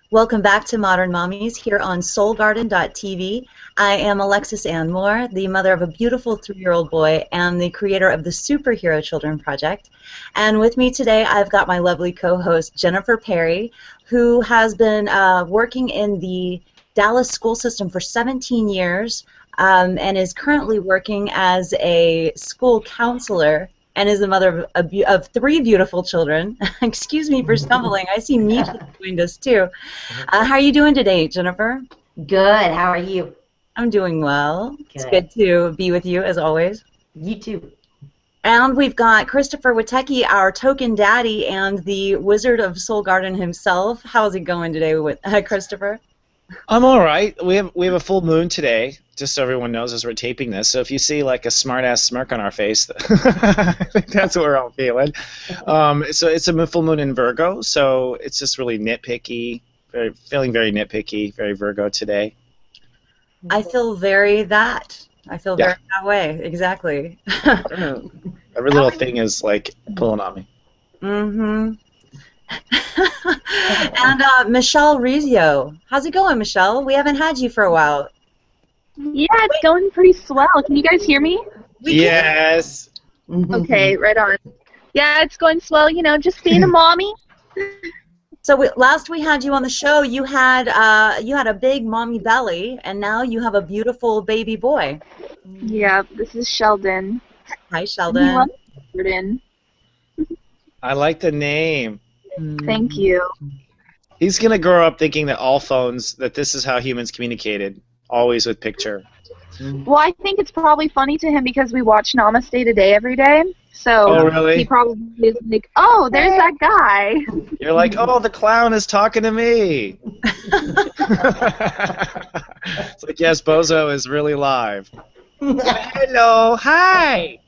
Welcome back to Modern Mommies here on soulgarden.tv. I am Alexis Ann Moore, the mother of a beautiful 3-year-old boy and the creator of the Superhero Children Project. And with me today, I've got my lovely co-host, Jennifer Perry, who has been working in the Dallas school system for 17 years and is currently working as a school counselor and is the mother of 3 beautiful children. Excuse me for stumbling. I see Misha joined us too. How are you doing today, Jennifer? Good. How are you? I'm doing well. Good. It's good to be with you, as always. You too. And we've got Christopher Witecki, our token daddy and the Wizard of Soul Garden himself. How's it going today, with Christopher? I'm all right. We have a full moon today, just so everyone knows as we're taping this. So if you see like a smart-ass smirk on our face, I think that's what we're all feeling. So it's a full moon in Virgo, so it's just really nitpicky, feeling very nitpicky, very Virgo today. I feel very that. I feel very that way, exactly. Every little thing is like pulling on me. Mm-hmm. And Michelle Rizio. How's it going, Michelle? We haven't had you for a while. Yeah, it's going pretty swell. Can you guys hear me? Yes. Okay, right on. Yeah, it's going swell, you know, just being a mommy. So last we had you on the show, you had a big mommy belly, and now you have a beautiful baby boy. Yeah, this is Sheldon. Hi, Sheldon. Sheldon. I like the name. Thank you. He's going to grow up thinking that all phones, that this is how humans communicated, always with picture. Well, I think it's probably funny to him because we watch Namaste Today every day. So really? He probably is like, oh, there's that guy. You're like, oh, the clown is talking to me. It's like, yes, Bozo is really live. Hello, hi.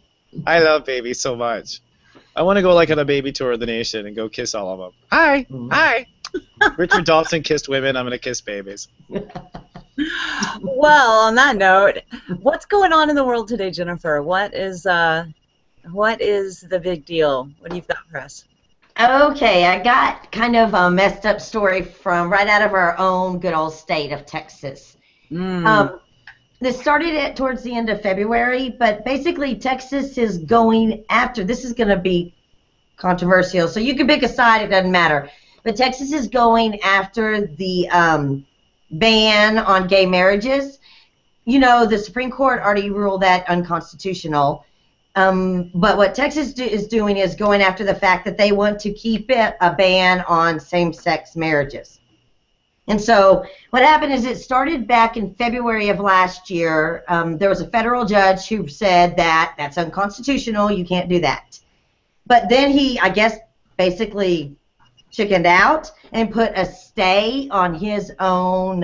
I love babies so much. I want to go like on a baby tour of the nation and go kiss all of them. Hi, hi. Richard Dawson kissed women. I'm going to kiss babies. Well, on that note, what's going on in the world today, Jennifer? What is the big deal? What do you got for us? Okay, I got kind of a messed up story from right out of our own good old state of Texas. This started towards the end of February, but basically Texas is going after, this is going to be controversial, so you can pick a side, it doesn't matter. But Texas is going after the ban on gay marriages. You know, the Supreme Court already ruled that unconstitutional. But what Texas is doing is going after the fact that they want to keep it a ban on same-sex marriages. And so what happened is it started back in February of last year. There was a federal judge who said that that's unconstitutional, you can't do that. But then he, I guess, basically chickened out and put a stay on his own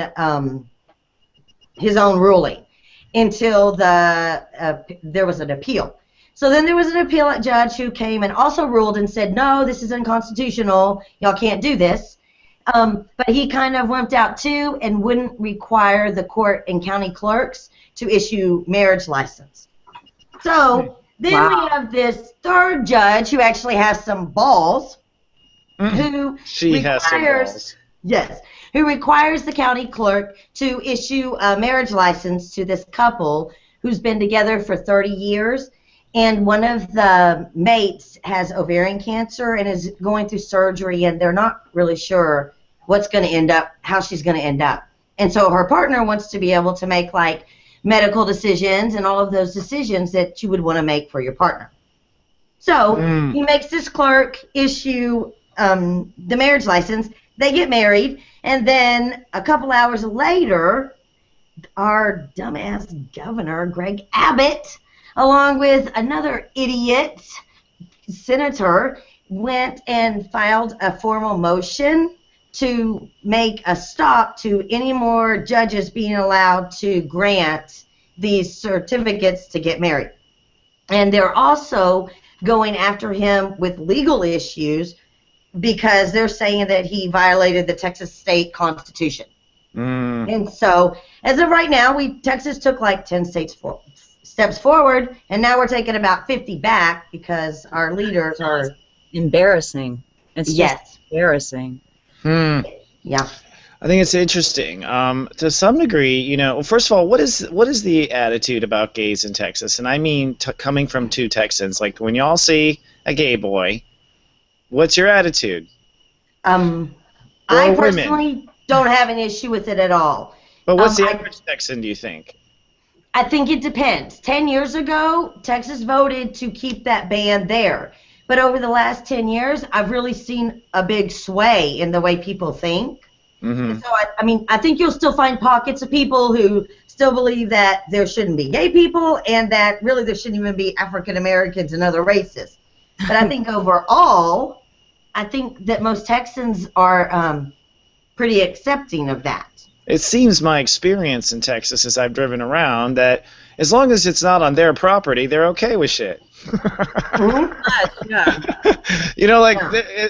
ruling until there was an appeal. So then there was an appellate judge who came and also ruled and said, no, this is unconstitutional, y'all can't do this. But he kind of wimped out too and wouldn't require the court and county clerks to issue marriage license. So then we have this third judge who actually has some balls. Who requires the county clerk to issue a marriage license to this couple who's been together for 30 years. And one of the mates has ovarian cancer and is going through surgery, and they're not really sure what's going to end up, how she's going to end up. And so her partner wants to be able to make like medical decisions and all of those decisions that you would want to make for your partner. So he makes this clerk issue the marriage license. They get married, and then a couple hours later, our dumbass governor, Greg Abbott, along with another idiot senator, went and filed a formal motion to make a stop to any more judges being allowed to grant these certificates to get married. And they're also going after him with legal issues because they're saying that he violated the Texas state constitution. And so, as of right now, Texas took like 10 steps forward, and now we're taking about 50 back because our leaders are embarrassing. It's just embarrassing. Yeah. I think it's interesting. To some degree, well, first of all, what is the attitude about gays in Texas? And I mean, coming from two Texans, like when y'all see a gay boy, what's your attitude? Um, I Or women? personally don't have an issue with it at all. But what's Um, the I average Texan, do you think? I think it depends. 10 years ago, Texas voted to keep that ban there. But over the last 10 years, I've really seen a big sway in the way people think. And Mm-hmm. so, I mean, I think you'll still find pockets of people who still believe that there shouldn't be gay people and that really there shouldn't even be African Americans and other races. But I think overall, I think that most Texans are pretty accepting of that. It seems my experience in Texas as I've driven around that as long as it's not on their property, they're okay with shit. Hmm. Yeah. Like,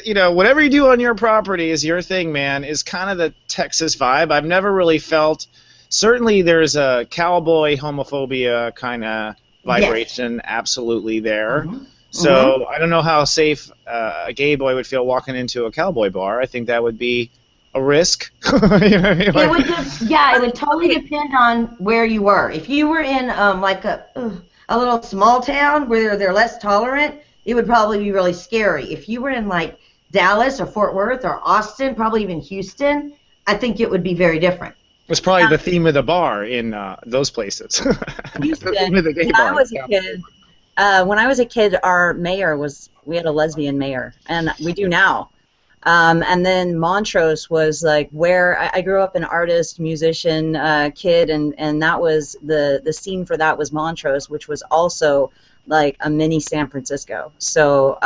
Yeah. whatever you do on your property is your thing, man, is kind of the Texas vibe. I've never really felt, certainly there's a cowboy homophobia kind of Yes. vibration absolutely there. Hmm. Hmm. So I don't know how safe a gay boy would feel walking into a cowboy bar. I think that would be a risk. You know what I mean? It would Like, just, yeah, it would totally Okay. depend on where you were. If you were in like a little small town where they're less tolerant, it would probably be really scary. If you were in like Dallas or Fort Worth or Austin, probably even Houston, I think it would be very different. it's probably the theme of the bar in those places. The Houston, theme of the gay when I bar. was a Yeah. kid, our mayor we had a lesbian mayor, and we do now. And then Montrose was like where I grew up, an artist, musician, kid, and that was the scene for that was Montrose, which was also like a mini San Francisco. So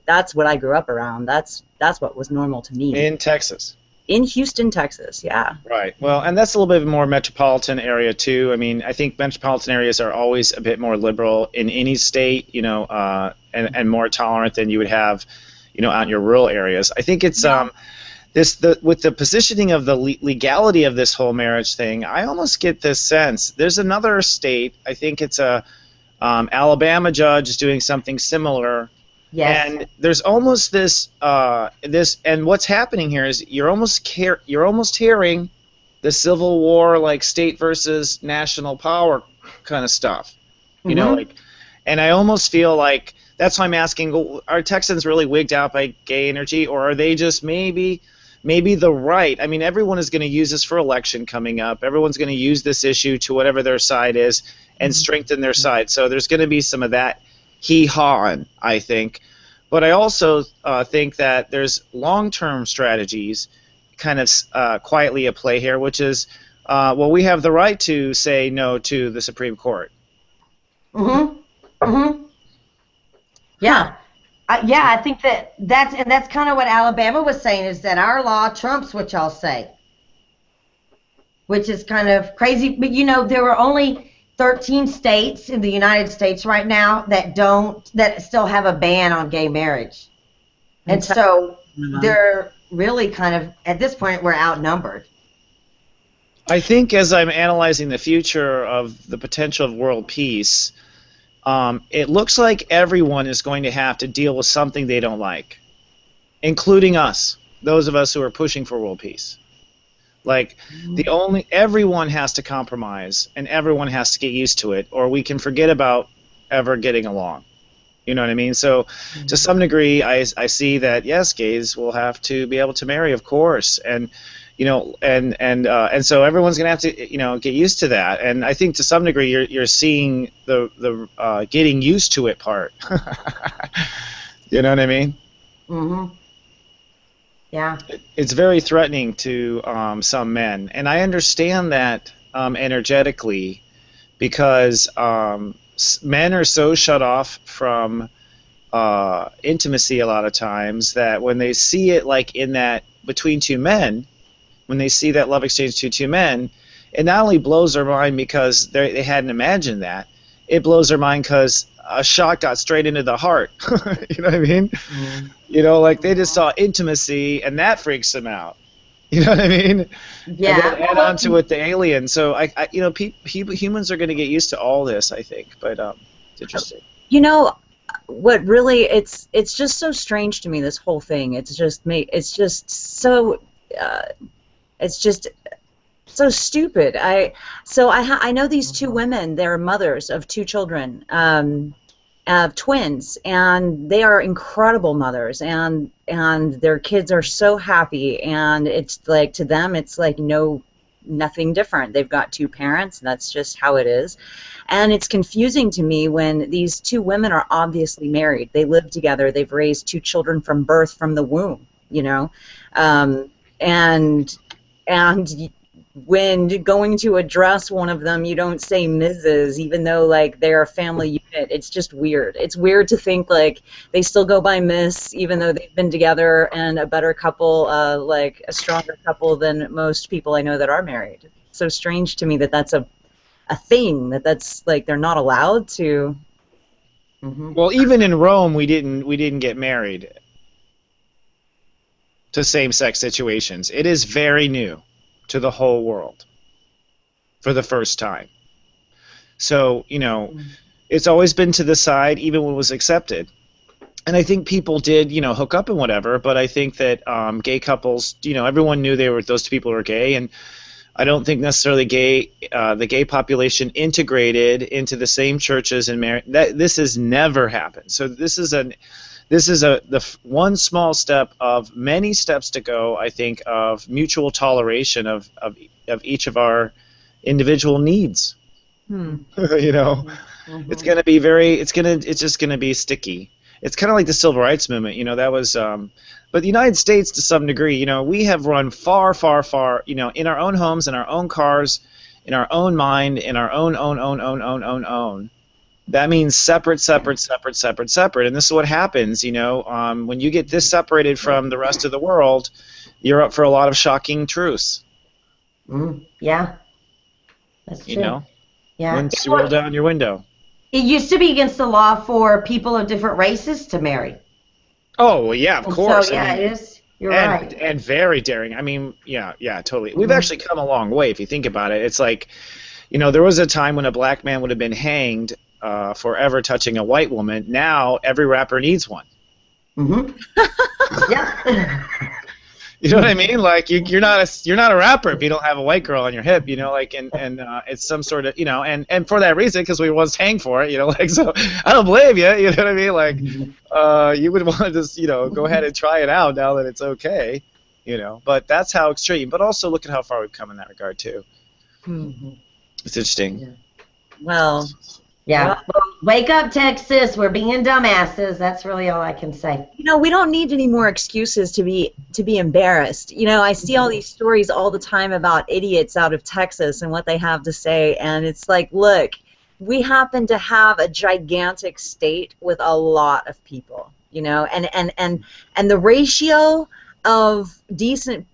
that's what I grew up around. That's what was normal to me. In Texas. In Houston, Texas, yeah. Right. Well, and that's a little bit more metropolitan area too. I mean, I think metropolitan areas are always a bit more liberal in any state, and more tolerant than you would have, out in your rural areas. I think it's with the positioning of the legality of this whole marriage thing. I almost get this sense. There's another state. I think it's a Alabama judge is doing something similar. Yes. And there's almost and what's happening here is you're almost hearing the Civil War, like state versus national power kind of stuff, Hmm. like, and I almost feel like that's why I'm asking, are Texans really wigged out by gay energy, or are they just maybe the right? I mean, everyone is going to use this for election coming up. Everyone's going to use this issue to whatever their side is and strengthen their side. So there's going to be some of that hee-hawing, I think. But I also think that there's long-term strategies kind of quietly at play here, which is, we have the right to say no to the Supreme Court. Hmm. Hmm. Yeah. Yeah, I think that's kind of what Alabama was saying, is that our law trumps what y'all say, which is kind of crazy. But there were only 13 states in the United States right now that still have a ban on gay marriage. And so they're really kind of, at this point, we're outnumbered. I think as I'm analyzing the future of the potential of world peace, it looks like everyone is going to have to deal with something they don't like, including us, those of us who are pushing for world peace. Like, everyone has to compromise, and everyone has to get used to it, or we can forget about ever getting along. You know what I mean? So, to some degree, I see that yes, gays will have to be able to marry, of course, and and so everyone's gonna have to get used to that. And I think to some degree, you're seeing the getting used to it part. You know what I mean? Hmm. Yeah. It's very threatening to some men, and I understand that energetically, because men are so shut off from intimacy a lot of times that when they see it like in that between two men, when they see that love exchange between two men, it not only blows their mind because they hadn't imagined that, it blows their mind because a shot got straight into the heart. You know what I mean? Mm. Like they just saw intimacy and that freaks them out. You know what I mean? Yeah. And then add on to it the alien. So humans are going to get used to all this, I think. But it's interesting. What really it's just so strange to me, this whole thing. It's just so It's just so stupid. I know these two women. They're mothers of two children, twins, and they are incredible mothers, and their kids are so happy, and it's like, to them it's like nothing different. They've got two parents, and that's just how it is. And it's confusing to me when these two women are obviously married. They live together. They've raised two children from birth, from the womb, you know, and when going to address one of them, you don't say Mrs., even though like they're a family unit. It's just weird. It's weird to think like they still go by Miss, even though they've been together and a better couple, like a stronger couple than most people I know that are married. It's so strange to me that that's a thing, that's like they're not allowed to. Well, even in Rome, we didn't get married to same-sex situations. It is very new to the whole world for the first time. So, you know, it's always been to the side, even when it was accepted. And I think people did, you know, hook up and whatever, but I think that gay couples, you know, everyone knew those two people were gay, and I don't think necessarily the gay population integrated into the same churches and married. This has never happened. So this is the one small step of many steps to go, I think, of mutual toleration of each of our individual needs. You know, it's going to be it's just going to be sticky. It's kind of like the civil rights movement, you know, that was, but the United States to some degree, you know, we have run far, far, far, you know, in our own homes, in our own cars, in our own mind, in our own. That means separate. And this is what happens, you know, when you get this separated from the rest of the world, you're up for a lot of shocking truths. Yeah. That's true. You know? Yeah. Once you roll down your window. It used to be against the law for people of different races to marry. Oh, well, yeah, of course. So, yeah, it is. You're right. And very daring. I mean, yeah, totally. We've actually come a long way if you think about it. It's like, you know, there was a time when a black man would have been hanged for ever touching a white woman. Now every rapper needs one. Yeah. You know what I mean? Like you're not a rapper if you don't have a white girl on your hip, you know, like and it's some sort of, you know, and for that reason, because we was hanged for it, you know, like, so I don't blame you, you know what I mean? Like you would want to just, you know, go ahead and try it out now that it's okay, you know. But that's how extreme. But also look at how far we've come in that regard too. It's interesting. Yeah. Well. Yeah. Well, wake up, Texas. We're being dumbasses. That's really all I can say. You know, we don't need any more excuses to be embarrassed. You know, I see all these stories all the time about idiots out of Texas and what they have to say, and it's like, look, we happen to have a gigantic state with a lot of people, you know, and the ratio of decent,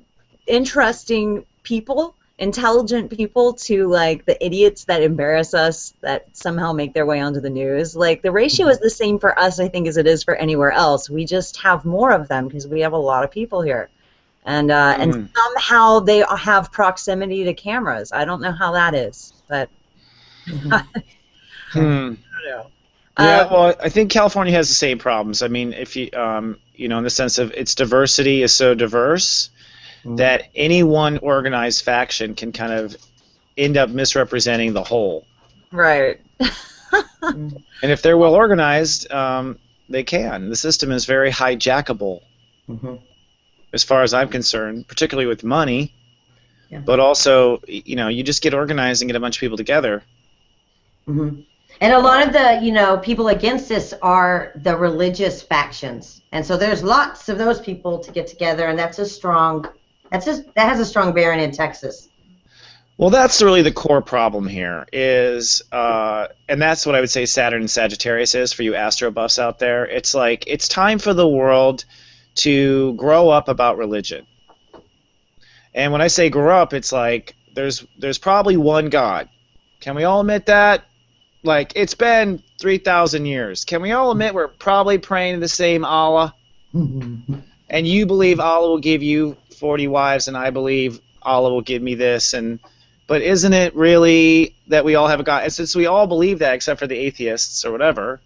interesting people, intelligent people, to like the idiots that embarrass us, that somehow make their way onto the news, like the ratio is the same for us, I think, as it is for anywhere else. We just have more of them because we have a lot of people here, and somehow they have proximity to cameras. I don't know how that is, but I don't know. Yeah, well, I think California has the same problems. I mean, if you you know, in the sense of its diversity is so diverse that any one organized faction can kind of end up misrepresenting the whole. Right. And if they're well organized, they can. The system is very hijackable, as far as I'm concerned, particularly with money. Yeah. But also, you know, you just get organized and get a bunch of people together. And a lot of the, you know, people against this are the religious factions, and so there's lots of those people to get together, and that has a strong bearing in Texas. Well, that's really the core problem here is, and that's what I would say Saturn and Sagittarius is for you astro buffs out there. It's like, it's time for the world to grow up about religion. And when I say grow up, it's like, there's probably one God. Can we all admit that? Like, it's been 3,000 years. Can we all admit we're probably praying to the same Allah? And you believe Allah will give you 40 wives, and I believe Allah will give me this, but isn't it really that we all have a God? And since we all believe that, except for the atheists or whatever,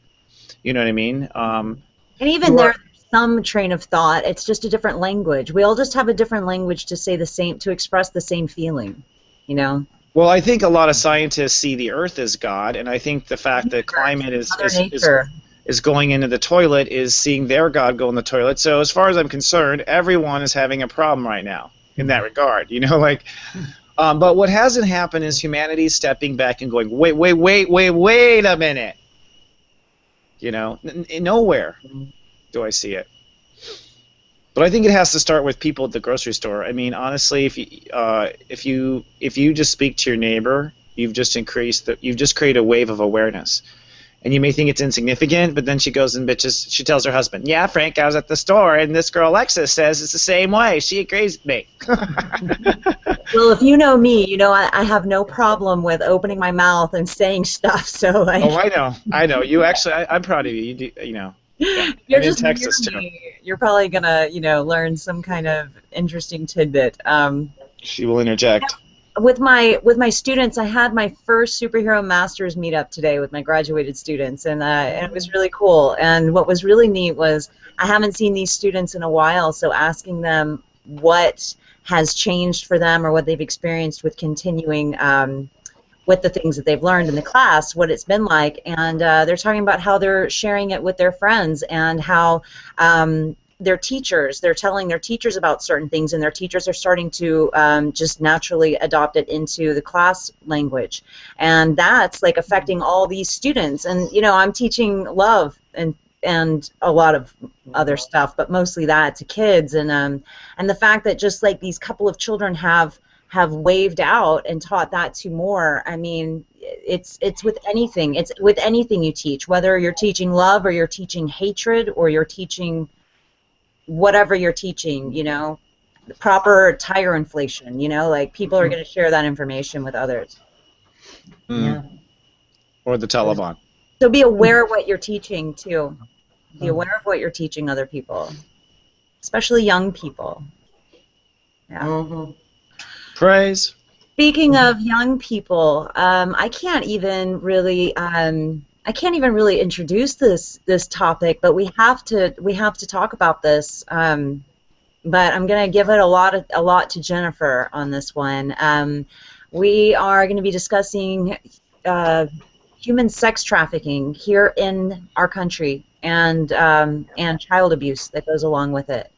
you know what I mean? And even their some train of thought. It's just a different language. We all just have a different language to say the same, to express the same feeling, you know? Well, I think a lot of scientists see the Earth as God, and I think the fact that climate Mother Nature. is going into the toilet is seeing their God go in the toilet. So as far as I'm concerned, everyone is having a problem right now in that regard. You know, like, but what hasn't happened is humanity stepping back and going, wait a minute. You know, nowhere do I see it. But I think it has to start with people at the grocery store. I mean, honestly, if you just speak to your neighbor, you've just created a wave of awareness. And you may think it's insignificant, but then she goes and bitches. She tells her husband, "Yeah, Frank, I was at the store, and this girl Alexis says it's the same way. She agrees with me." Well, if you know me, you know I have no problem with opening my mouth and saying stuff. So I know. You actually, I'm proud of you. You do, you know. Yeah. You're and just in Texas near too. me. You're probably gonna, learn some kind of interesting tidbit. She will interject. With my students, I had my first superhero masters meetup today with my graduated students, and it was really cool. And what was really neat was I haven't seen these students in a while, so asking them what has changed for them or what they've experienced with continuing with the things that they've learned in the class, what it's been like, and they're talking about how they're sharing it with their friends and how their teachers, they're telling their teachers about certain things, and their teachers are starting to just naturally adopt it into the class language, and that's like affecting all these students. And I'm teaching love and a lot of other stuff, but mostly that to kids, and the fact that just like these couple of children have waved out and taught that to more. I mean, it's with anything. It's with anything you teach, whether you're teaching love or you're teaching hatred or you're teaching whatever you're teaching, the proper tire inflation, like people are going to share that information with others. Yeah. Or the Taliban. So be aware of what you're teaching, too. Be aware of what you're teaching other people, especially young people. Yeah. Praise. Speaking of young people, I can't even really introduce this topic, but we have to talk about this. But I'm going to give it a lot to Jennifer on this one. We are going to be discussing human sex trafficking here in our country, and child abuse that goes along with it.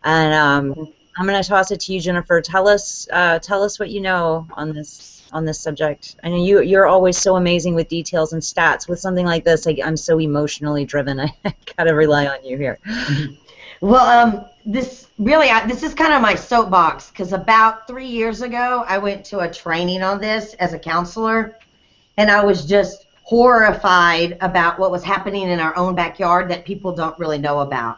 And I'm going to toss it to you, Jennifer. Tell us what you know on this subject. I know you're always so amazing with details and stats. With something like this, I'm so emotionally driven. I gotta rely on you here. Well, this is kind of my soapbox, because about 3 years ago, I went to a training on this as a counselor, and I was just horrified about what was happening in our own backyard that people don't really know about.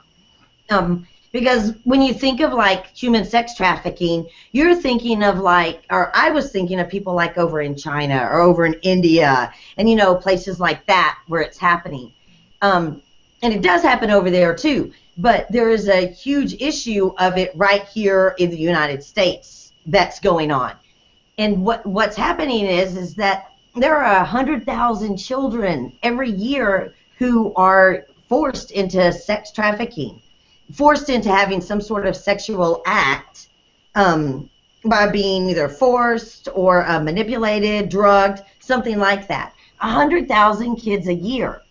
Because when you think of like human sex trafficking, you're thinking of or I was thinking of people like over in China or over in India and places like that where it's happening. And it does happen over there too, but there is a huge issue of it right here in the United States that's going on. And what's happening is that there are 100,000 children every year who are forced into sex trafficking, forced into having some sort of sexual act by being either forced or manipulated, drugged, something like that. 100,000 kids a year.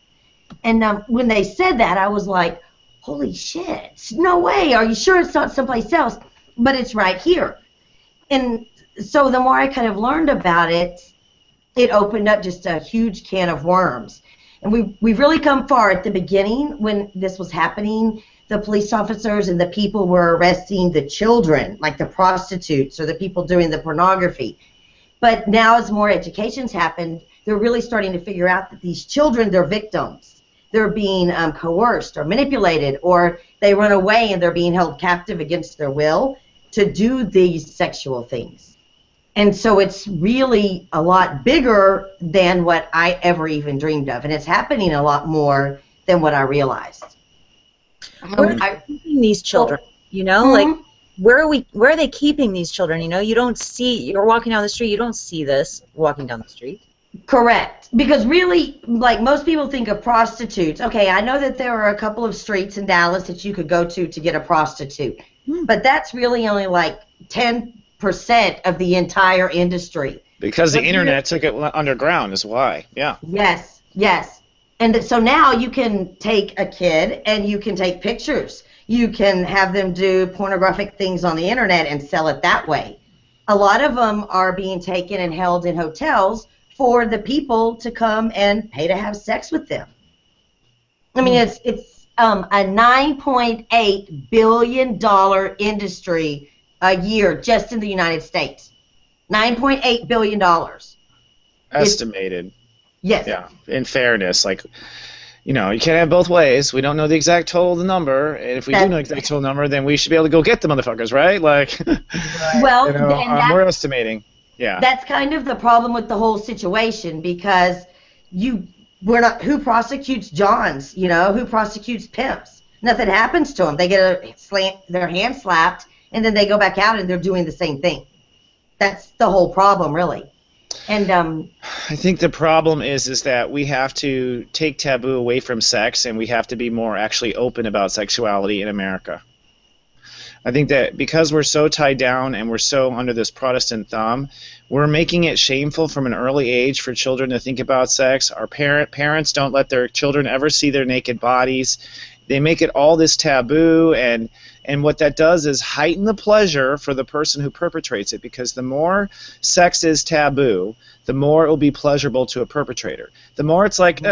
And when they said that, I was like, holy shit, no way. Are you sure it's not someplace else? But it's right here. And so the more I kind of learned about it, it opened up just a huge can of worms. And we've really come far. At the beginning when this was happening, the police officers and the people were arresting the children, like the prostitutes or the people doing the pornography. But now as more education's happened, they're really starting to figure out that these children, they're victims. They're being coerced or manipulated, or they run away and they're being held captive against their will to do these sexual things. And so it's really a lot bigger than what I ever even dreamed of. And it's happening a lot more than what I realized. Where are they keeping these children? Like where are they keeping these children? You don't see, you're walking down the street, you don't see this walking down the street. Correct. Because really, like most people think of prostitutes. Okay, I know that there are a couple of streets in Dallas that you could go to get a prostitute, but that's really only like 10% of the entire industry. Because the But here, internet took it underground is why. Yeah. yes, yes. And so now you can take a kid and you can take pictures. You can have them do pornographic things on the internet and sell it that way. A lot of them are being taken and held in hotels for the people to come and pay to have sex with them. I mean, it's a $9.8 billion industry a year just in the United States. $9.8 billion. Estimated. Yes. Yeah. In fairness, like, you can't have both ways. We don't know the exact total of the number, and if we do know the exact total number, then we should be able to go get the motherfuckers, right? Like, well, we're estimating. Yeah. That's kind of the problem with the whole situation because we're not who prosecutes Johns, who prosecutes pimps. Nothing happens to them. They get their hand slapped, and then they go back out and they're doing the same thing. That's the whole problem, really. And I think the problem is that we have to take taboo away from sex, and we have to be more actually open about sexuality in America. I think that because we're so tied down and we're so under this Protestant thumb, we're making it shameful from an early age for children to think about sex. Our parents don't let their children ever see their naked bodies. They make it all this taboo, and what that does is heighten the pleasure for the person who perpetrates it, because the more sex is taboo, the more it will be pleasurable to a perpetrator. The more it's like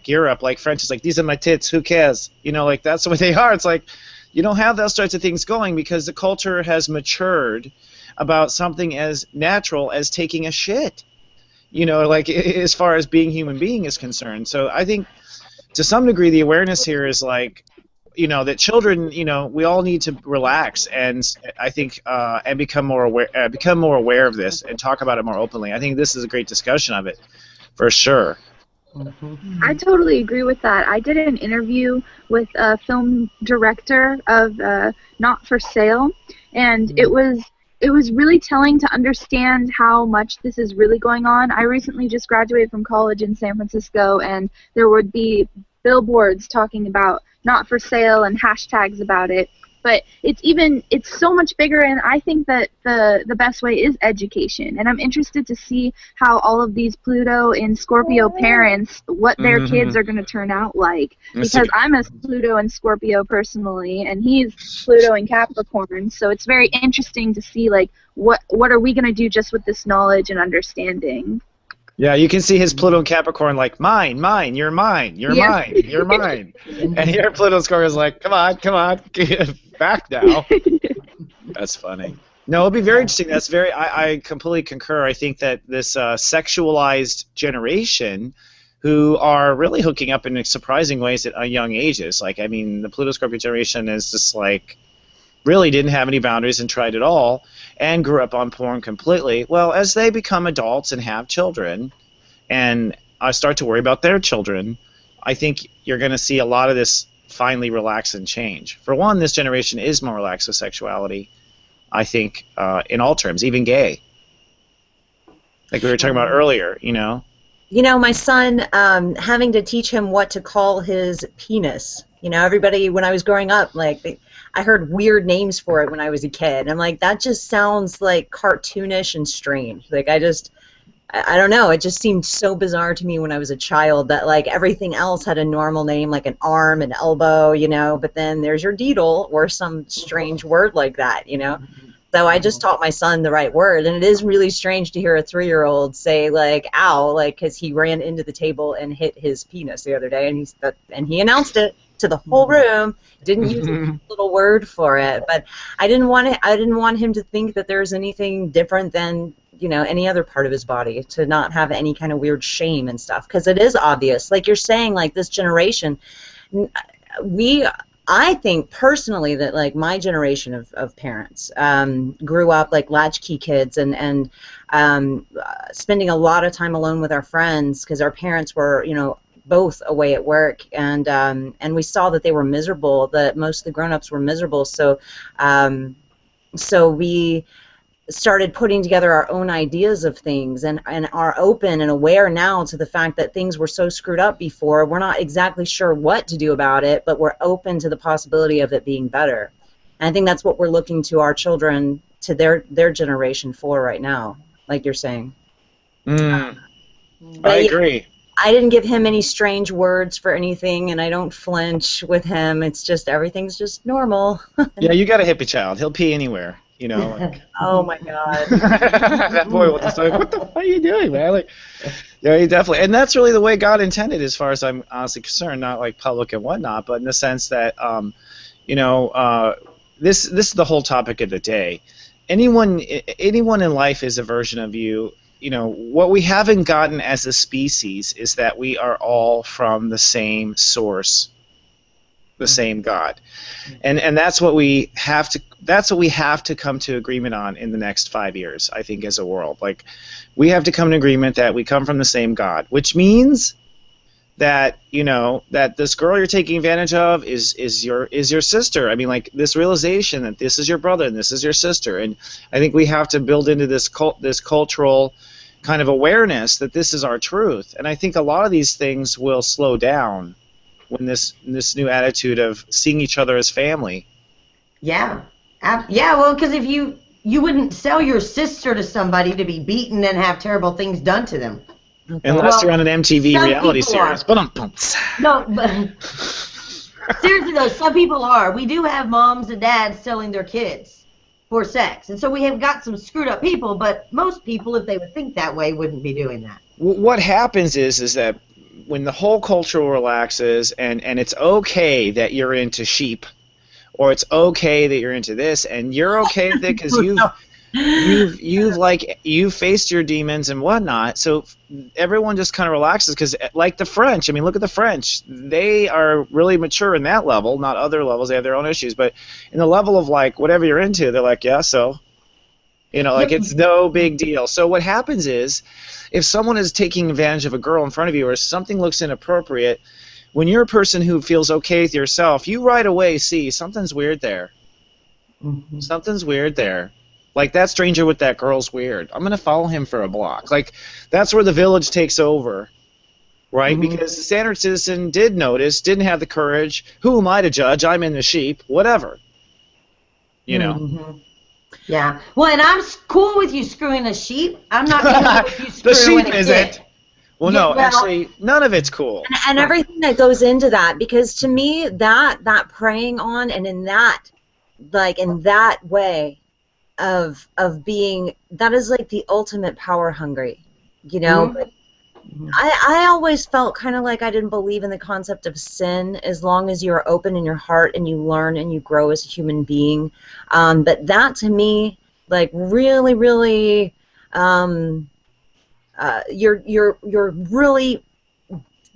Europe, like French is like, these are my tits, who cares? Like that's the way they are. It's like, you don't have those sorts of things going because the culture has matured about something as natural as taking a shit, like as far as being human being is concerned. So I think to some degree the awareness here is like, that children, we all need to relax and I think and become more aware of this and talk about it more openly. I think this is a great discussion of it for sure. I totally agree with that. I did an interview with a film director of Not for Sale, and it was really telling to understand how much this is really going on. I recently just graduated from college in San Francisco, and there would be billboards talking about Not for Sale and hashtags about it. But it's so much bigger, and I think that the best way is education. And I'm interested to see how all of these Pluto and Scorpio parents, what their kids are going to turn out like. Because I'm a Pluto and Scorpio personally, and he's Pluto and Capricorn. So it's very interesting to see, like, what are we going to do just with this knowledge and understanding. Yeah, you can see his Pluto and Capricorn like, mine, you're mine, you're mine, you're mine. And here Pluto and Scorpio is like, come on, get back now. That's funny. No, it'll be very interesting. I completely concur. I think that this sexualized generation who are really hooking up in surprising ways at young ages. Like, I mean, the Pluto Scorpio generation is just like, really didn't have any boundaries and tried it all and grew up on porn completely. Well, as they become adults and have children and start to worry about their children, I think you're going to see a lot of this finally relax and change. For one, this generation is more relaxed with sexuality, I think, in all terms, even gay. Like we were talking about earlier, my son, having to teach him what to call his penis. Everybody, when I was growing up, like, I heard weird names for it when I was a kid. I'm like, that just sounds like cartoonish and strange. Like, I don't know. It just seemed so bizarre to me when I was a child that, like, everything else had a normal name, like an arm, an elbow, but then there's your deedle or some strange word like that, So I just taught my son the right word, and it is really strange to hear a 3-year-old say, like, ow, like, because he ran into the table and hit his penis the other day, and he announced it to the whole room, didn't use a little word for it, but I didn't want him to think that there's anything different than, any other part of his body, to not have any kind of weird shame and stuff, because it is obvious. Like you're saying, like, this generation, I think personally that, like, my generation of parents grew up like latchkey kids and spending a lot of time alone with our friends because our parents were, both away at work, and we saw that they were miserable, that most of the grown-ups were miserable, so we started putting together our own ideas of things and are open and aware now to the fact that things were so screwed up before. We're not exactly sure what to do about it, but we're open to the possibility of it being better. And I think that's what we're looking to our children, to their generation for right now, like you're saying. I But yeah, agree. I didn't give him any strange words for anything, and I don't flinch with him. It's just everything's just normal. Yeah, you got a hippie child. He'll pee anywhere. You know. Like, Oh my God. that boy will just like, what the fuck are you doing, man? Like, yeah, he definitely, and that's really the way God intended, as far as I'm honestly concerned. Not like public and whatnot, but in the sense that, this is the whole topic of the day. Anyone in life is a version of you. You know, what we haven't gotten as a species is that we are all from the same source, the same God, and that's what we have to come to agreement on in the next 5 years. I think, as a world, like, we have to come to agreement that we come from the same God, which means that, you know, that this girl you're taking advantage of is your sister. I mean, like, this realization that this is your brother and this is your sister, and I think we have to build into this cultural kind of awareness that this is our truth. And I think a lot of these things will slow down when this new attitude of seeing each other as family. Yeah. Yeah, well, because if you wouldn't sell your sister to somebody to be beaten and have terrible things done to them. Unless they're on an MTV some reality people series. No, but seriously though, some people are. We do have moms and dads selling their kids for sex. And so we have got some screwed up people, but most people, if they would think that way, wouldn't be doing that. What happens is that when the whole culture relaxes and it's okay that you're into sheep, or it's okay that you're into this, and you're okay with it because you've faced your demons and whatnot, so everyone just kind of relaxes. Because, like the French, I mean, look at the French. They are really mature in that level, not other levels. They have their own issues, but in the level of, like, whatever you're into, they're like, yeah, so, you know, like, it's no big deal. So what happens is, if someone is taking advantage of a girl in front of you, or something looks inappropriate, when you're a person who feels okay with yourself, you right away see something's weird there. Mm-hmm. Something's weird there. Like, that stranger with that girl's weird. I'm going to follow him for a block. Like, that's where the village takes over, right? Mm-hmm. Because the standard citizen did notice, didn't have the courage. Who am I to judge? I'm in the sheep. Whatever. You know? Mm-hmm. Yeah. Well, and I'm cool with you screwing a sheep. I'm not cool with you screwing the sheep isn't. Well, no, actually, none of it's cool. And everything that goes into that, because to me, that preying on, and in that, like, in that way of being, that is like the ultimate power hungry, you know? Mm-hmm. I always felt kind of like I didn't believe in the concept of sin, as long as you're open in your heart and you learn and you grow as a human being. But that, to me, like, really, really, you're really,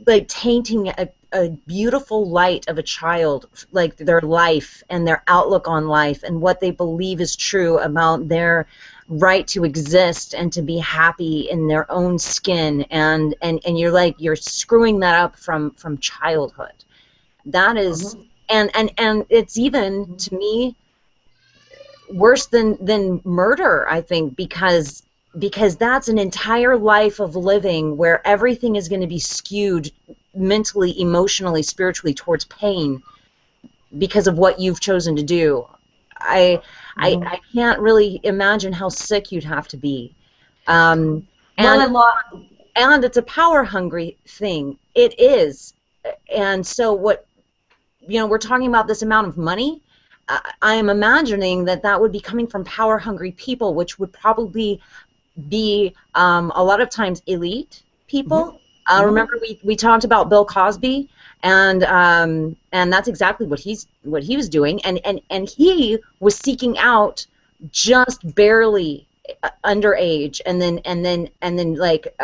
like, tainting a beautiful light of a child, like their life and their outlook on life and what they believe is true about their right to exist and to be happy in their own skin, and you're screwing that up from childhood. That is, and it's even, to me, worse than murder, I think, because that's an entire life of living where everything is going to be skewed mentally, emotionally, spiritually towards pain because of what you've chosen to do. I can't really imagine how sick you'd have to be. And it's a power-hungry thing. It is. And so what, you know, we're talking about this amount of money. I am imagining that would be coming from power-hungry people, which would probably be a lot of times elite people. Remember we talked about Bill Cosby, and that's exactly what he was doing, and he was seeking out just barely underage, and then like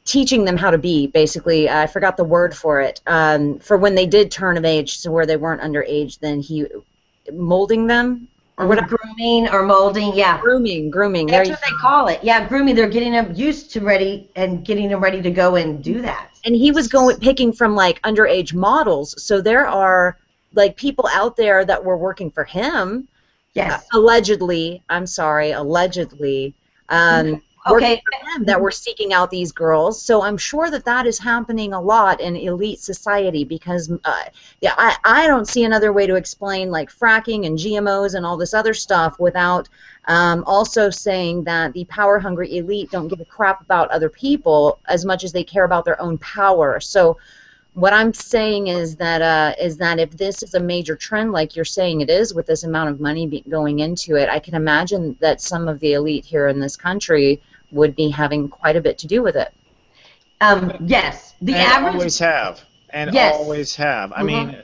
teaching them how to be, basically. I forgot the word for it. For when they did turn of age, so where they weren't underage, then he molding them. Or whatever. Grooming or molding, yeah. Grooming. That's what they call it. Yeah, grooming. They're getting them used to ready to go and do that. And he was picking from, like, underage models. So there are, like, people out there that were working for him Yes. allegedly, I'm sorry, allegedly, Okay. working for them that were seeking out these girls. So I'm sure that that is happening a lot in elite society because yeah, I don't see another way to explain like fracking and GMOs and all this other stuff without also saying that the power hungry elite don't give a crap about other people as much as they care about their own power. So what I'm saying is that if this is a major trend, like you're saying it is, with this amount of money going into it, I can imagine that some of the elite here in this country would be having quite a bit to do with it. Yes. The And average. always have. And Yes. always have. I Mhm. mean,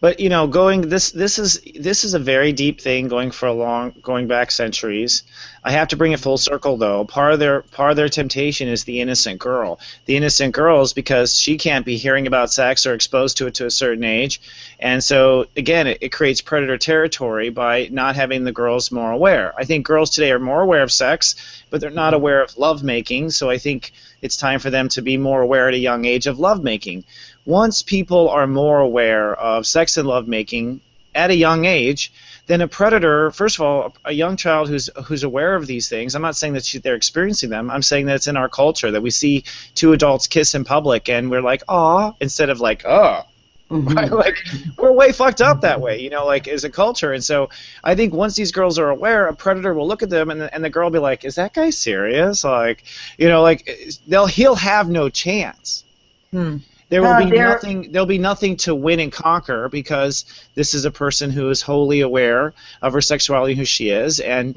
but you know, this is a very deep thing going back centuries. I have to bring it full circle though. Part of their temptation is the innocent girl. The innocent girl is because she can't be hearing about sex or exposed to it to a certain age, and so again, it creates predator territory by not having the girls more aware. I think girls today are more aware of sex, but they're not aware of lovemaking. So I think it's time for them to be more aware at a young age of lovemaking. Once people are more aware of sex and lovemaking at a young age, then a predator, first of all, a young child who's aware of these things, I'm not saying that they're experiencing them, I'm saying that it's in our culture, that we see two adults kiss in public and we're like, aw, instead of like, oh. Right? Like, we're way fucked up that way, you know, like as a culture. And so I think once these girls are aware, a predator will look at them and the girl will be like, is that guy serious? Like, you know, like he'll have no chance. There'll be nothing to win and conquer because this is a person who is wholly aware of her sexuality, who she is, and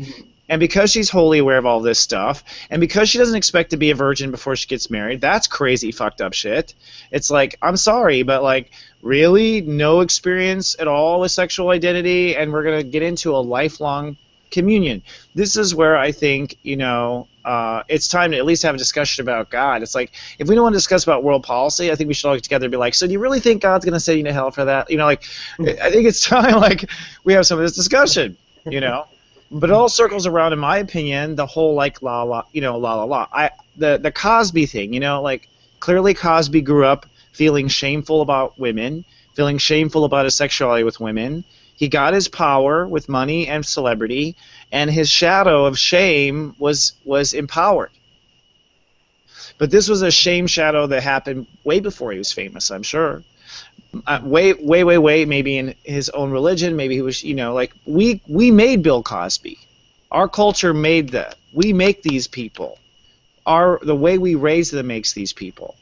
because she's wholly aware of all this stuff, and because she doesn't expect to be a virgin before she gets married, that's crazy fucked up shit. It's like, I'm sorry, but like, really, no experience at all with sexual identity, and we're gonna get into a lifelong communion. This is where I think, you know, it's time to at least have a discussion about God. It's like, if we don't want to discuss about world policy, I think we should all get together and be like, so do you really think God's going to send you to hell for that? You know, like, I think it's time, like, we have some of this discussion, you know? But it all circles around, in my opinion, the whole, like, the Cosby thing, you know, like, clearly Cosby grew up feeling shameful about women, feeling shameful about his sexuality with women. He got his power with money and celebrity, and his shadow of shame was empowered. But this was a shame shadow that happened way before he was famous, I'm sure. Way, maybe in his own religion, maybe he was, you know, like, we made Bill Cosby. Our culture made that. We make these people. The way we raise them makes these people.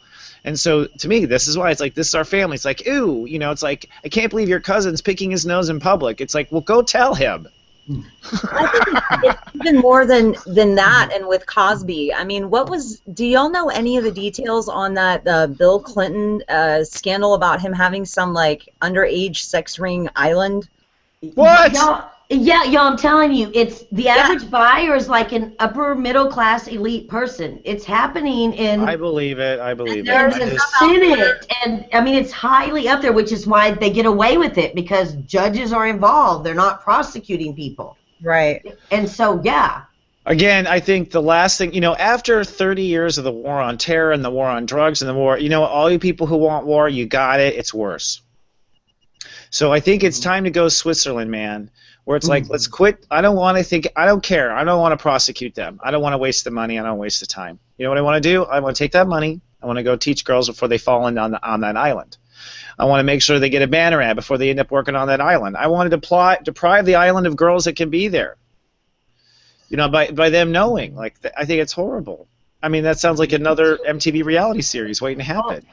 And so, to me, this is why it's like, this is our family. It's like, ooh, you know, it's like, I can't believe your cousin's picking his nose in public. It's like, well, go tell him. I think it's even more than that, and with Cosby. I mean, do y'all know any of the details on that Bill Clinton scandal about him having some, like, underage sex ring island? What? Y'all, I'm telling you, it's the average buyer is like an upper middle class elite person. It's happening in. I believe it. There's a Senate, and I mean it's highly up there, which is why they get away with it because judges are involved. They're not prosecuting people. Right. And so, yeah. Again, I think the last thing, you know, after 30 years of the war on terror and the war on drugs and the war, you know, all you people who want war, you got it. It's worse. So I think it's time to go Switzerland, man. Where it's like, let's quit. I don't care. I don't want to prosecute them. I don't want to waste the money. I don't waste the time. You know what I want to do? I want to take that money. I want to go teach girls before they fall in on that island. I want to make sure they get a banner ad before they end up working on that island. I want to deprive the island of girls that can be there. You know, by them knowing. Like, I think it's horrible. I mean, that sounds like another MTV reality series waiting to happen.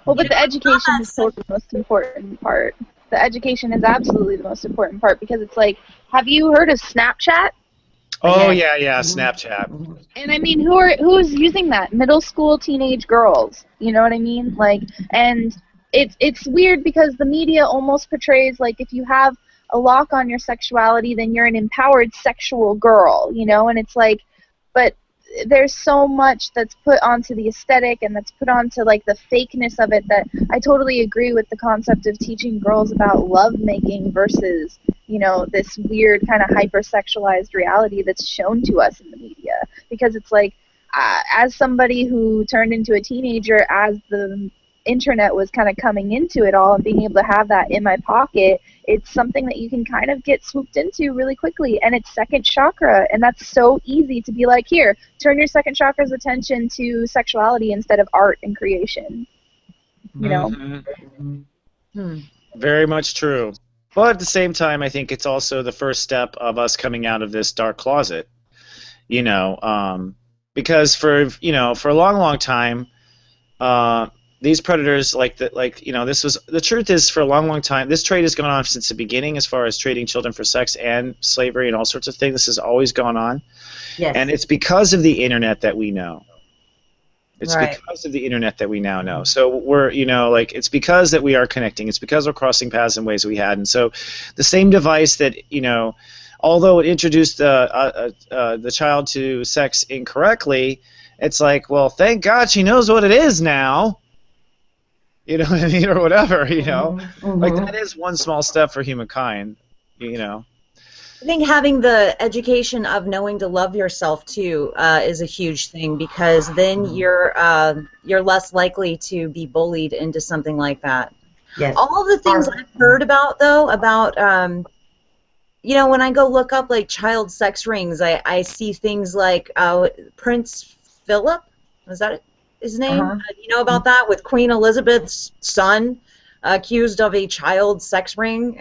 Well, but the education is totally the most important part. The education is absolutely the most important part because it's like, have you heard of Snapchat? Oh yeah, Snapchat. And I mean, who's using that? Middle school teenage girls. You know what I mean? Like, and it's weird because the media almost portrays like if you have a lock on your sexuality, then you're an empowered sexual girl. You know, and it's like, but there's so much that's put onto the aesthetic and that's put onto like the fakeness of it that I totally agree with the concept of teaching girls about love making versus, you know, this weird kind of hypersexualized reality that's shown to us in the media. Because it's like, as somebody who turned into a teenager as the internet was kind of coming into it all, and being able to have that in my pocket, it's something that you can kind of get swooped into really quickly, and it's second chakra, and that's so easy to be like, here, turn your second chakra's attention to sexuality instead of art and creation, you know? Very much true. But at the same time, I think it's also the first step of us coming out of this dark closet, you know, because for a long time, these predators this was the truth is for a long time this trade has gone on since the beginning as far as trading children for sex and slavery and all sorts of things. This has always gone on. Yes. And it's because of the internet that we know. It's Right. because of the internet that we now know. So we're, it's because that we are connecting. It's because we're crossing paths in ways we hadn't. So the same device that, although it introduced the child to sex incorrectly, it's like, well, thank God she knows what it is now. You know what I mean? Or whatever, Like, that is one small step for humankind, I think having the education of knowing to love yourself too is a huge thing, because then you're less likely to be bullied into something like that. Yes. All of the things I've heard about, though, about when I go look up like child sex rings, I see things like Prince Philip, is that his name? You know about that, with Queen Elizabeth's son accused of a child sex ring,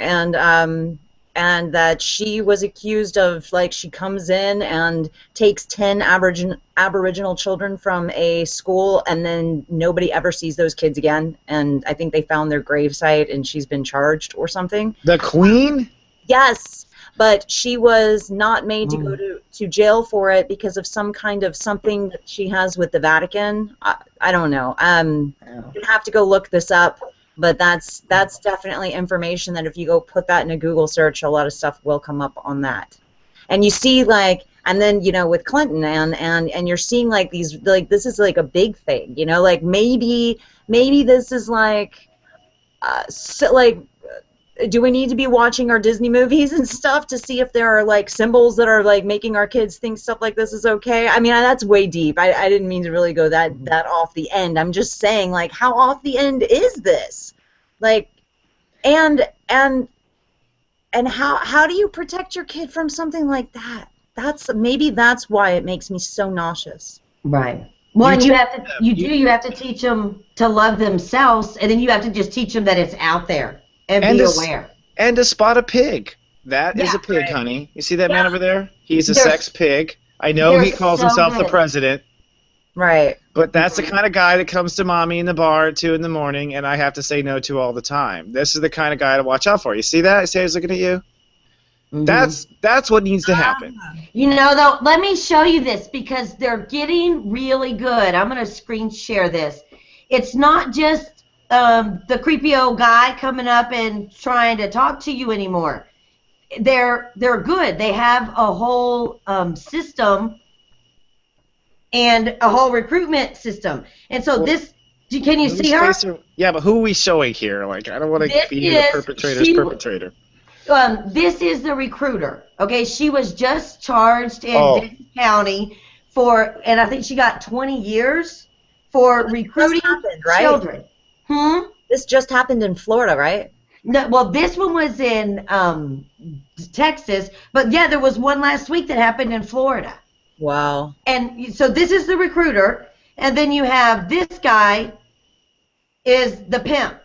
and that she was accused of, like, she comes in and takes 10 Aboriginal children from a school, and then nobody ever sees those kids again. And I think they found their gravesite, and she's been charged or something. The Queen? Yes, but she was not made to go to jail for it because of some kind of something that she has with the Vatican. I don't know. You'd have to go look this up. But that's definitely information that if you go put that in a Google search, a lot of stuff will come up on that. And you see, like, and then, with Clinton and you're seeing, like, these, like, this is like a big thing, like maybe this is like, do we need to be watching our Disney movies and stuff to see if there are, like, symbols that are, like, making our kids think stuff like this is okay? I mean, that's way deep. I didn't mean to really go that off the end. I'm just saying, like, how off the end is this? Like, and how do you protect your kid from something like that? Maybe that's why it makes me so nauseous. Right. Well, you have to teach them to love themselves, and then you have to just teach them that it's out there. And be aware. And to spot a pig. That is a pig, honey. You see that man over there? He's a sex pig. I know he calls himself the president. Right. But that's the kind of guy that comes to mommy in the bar at 2 in the morning, and I have to say no to all the time. This is the kind of guy to watch out for. You see that? I see he's looking at you? That's what needs to happen. Though, let me show you this, because they're getting really good. I'm going to screen share this. It's not just the creepy old guy coming up and trying to talk to you anymore. They're good. They have a whole system and a whole recruitment system. And so can you see her? Yeah, but who are we showing here? Like, I don't want to be the perpetrator's perpetrator. This is the recruiter. Okay, she was just charged in Denton County and I think she got 20 years for recruiting children. This just happened in Florida, right? No, well, this one was in Texas, but yeah, there was one last week that happened in Florida. Wow. And so this is the recruiter, and then you have this guy is the pimp.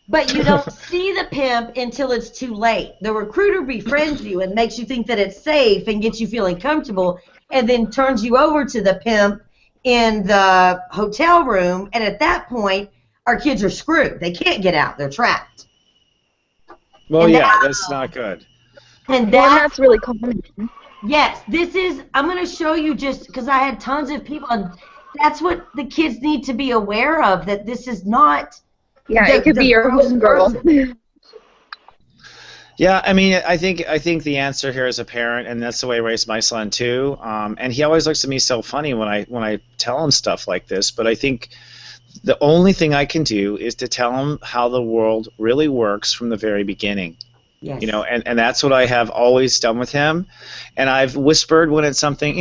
But you don't see the pimp until it's too late. The recruiter befriends you and makes you think that it's safe and gets you feeling comfortable, and then turns you over to the pimp in the hotel room, and at that point, our kids are screwed. They can't get out. They're trapped. Well, that's not good. And that's really common. Yes, I'm going to show you just because I had tons of people, and that's what the kids need to be aware of, that this is not. Yeah, it could be your homegirl. Yeah, I mean, I think the answer here is a parent, and that's the way I raised my son too. And he always looks at me so funny when I tell him stuff like this. But I think the only thing I can do is to tell him how the world really works from the very beginning. Yes. And that's what I have always done with him. And I've whispered when it's something,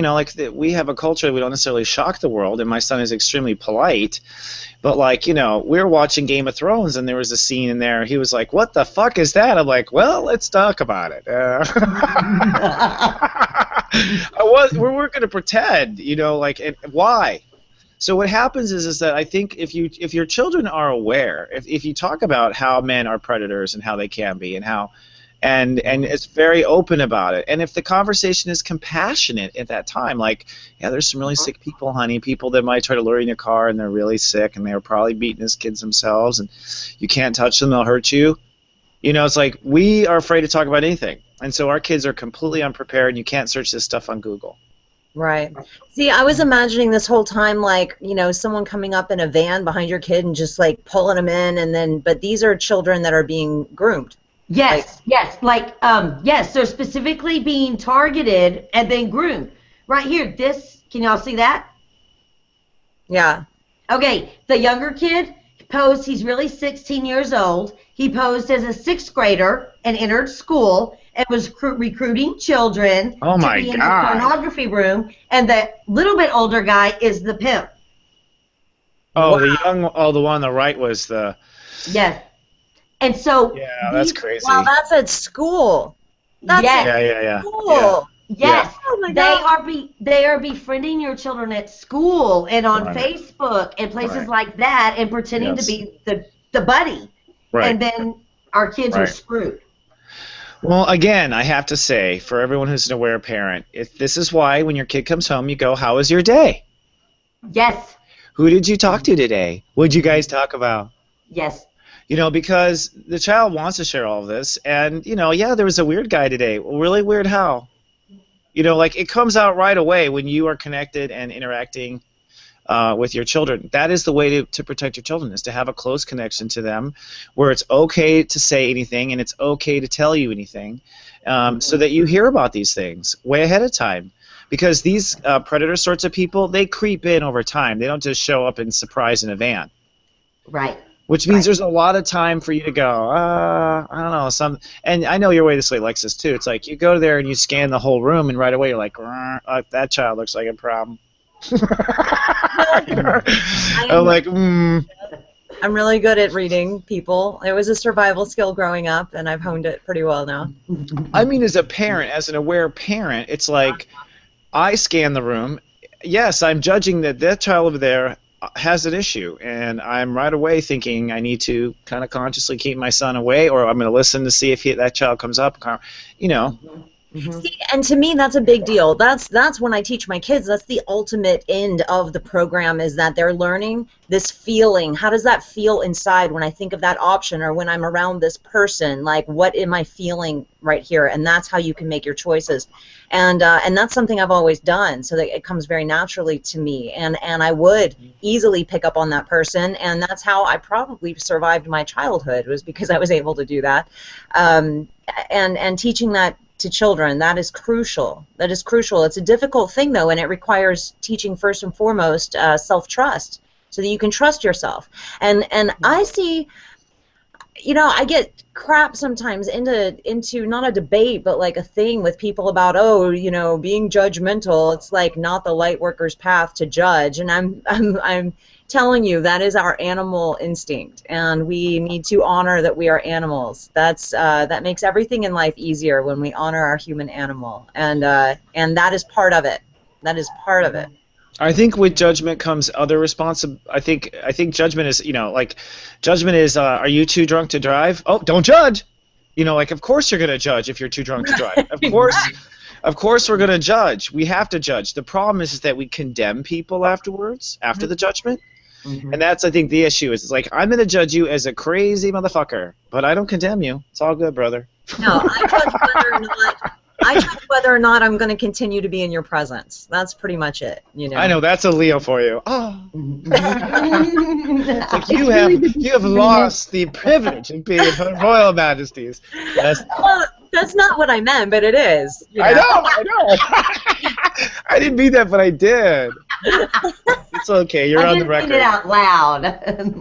we have a culture that we don't necessarily shock the world, and my son is extremely polite. But, we were watching Game of Thrones, and there was a scene in there. He was like, "What the fuck is that?" I'm like, "Well, let's talk about it." We weren't going to pretend, and why? So what happens is that I think if your children are aware, if you talk about how men are predators and how they can be, and it's very open about it, and if the conversation is compassionate at that time, there's some really sick people, honey, people that might try to lure you in your car and they're really sick and they were probably beating his kids themselves, and you can't touch them, they'll hurt you. It's like we are afraid to talk about anything, and so our kids are completely unprepared, and you can't search this stuff on Google. Right. See, I was imagining this whole time someone coming up in a van behind your kid and just pulling them in, but these are children that are being groomed. Yes, yes, they're specifically being targeted and then groomed. Right here, can y'all see that? Yeah. Okay, the younger kid posed, he's really 16 years old. He posed as a 6th grader and entered school and was recruiting children to be in the pornography room. And the little bit older guy is the pimp. Oh, wow. The one on the right was the... Yes. And so... Yeah, that's crazy. Wow, that's at school. Yeah. School. Yeah. Yes. Yeah. Oh my God. They are befriending your children at school and on Facebook and places like that and pretending to be the buddy. Right. And then our kids are screwed. Well, again, I have to say, for everyone who's an aware parent, this is why when your kid comes home, you go, "How was your day?" Yes. Who did you talk to today? What did you guys talk about? Yes. Because the child wants to share all of this, and, there was a weird guy today. Well, really weird how? It comes out right away when you are connected and interacting with your children. That is the way to protect your children, is to have a close connection to them where it's okay to say anything and it's okay to tell you anything, so that you hear about these things way ahead of time. Because these predator sorts of people, they creep in over time. They don't just show up and surprise in a van. Right. Which means there's a lot of time for you to go, I don't know, and I know you're this way, Lexus, too. It's like you go there and you scan the whole room, and right away you're like, that child looks like a problem. I'm really good at reading people. It was a survival skill growing up, and I've honed it pretty well now. I mean, as a parent, as an aware parent, it's like I scan the room. Yes, I'm judging that child over there has an issue, and I'm right away thinking I need to kind of consciously keep my son away, or I'm going to listen to see if that child comes up. Mm-hmm. See, and to me, that's a big deal. That's when I teach my kids. That's the ultimate end of the program, is that they're learning this feeling. How does that feel inside when I think of that option, or when I'm around this person? What am I feeling right here? And that's how you can make your choices. And that's something I've always done, so that it comes very naturally to me. And I would easily pick up on that person, and that's how I probably survived my childhood, was because I was able to do that. And teaching that to children, that is crucial. That is crucial. It's a difficult thing, though, and it requires teaching first and foremost self-trust, so that you can trust yourself. And I see, I get crap sometimes into not a debate, but a thing with people about, being judgmental. It's not the light worker's path to judge, and I'm telling you, that is our animal instinct, and we need to honor that we are animals. That makes everything in life easier when we honor our human animal, and that is part of it. That is part of it. I think with judgment comes other I think judgment is, judgment is, are you too drunk to drive? Oh, don't judge. Of course you're going to judge if you're too drunk to drive. Of course we're going to judge. We have to judge. The problem is that we condemn people afterwards, after the judgment. Mm-hmm. And that's, I think, the issue is, I'm going to judge you as a crazy motherfucker, but I don't condemn you. It's all good, brother. No, I judge whether or not I'm going to continue to be in your presence. That's pretty much it. I know, that's a Leo for you. Oh. You have lost the privilege of being Her Royal Majesties. Well, that's not what I meant, but it is. I know. I didn't mean that, but I did. It's okay. You're on the record. I didn't mean it out loud.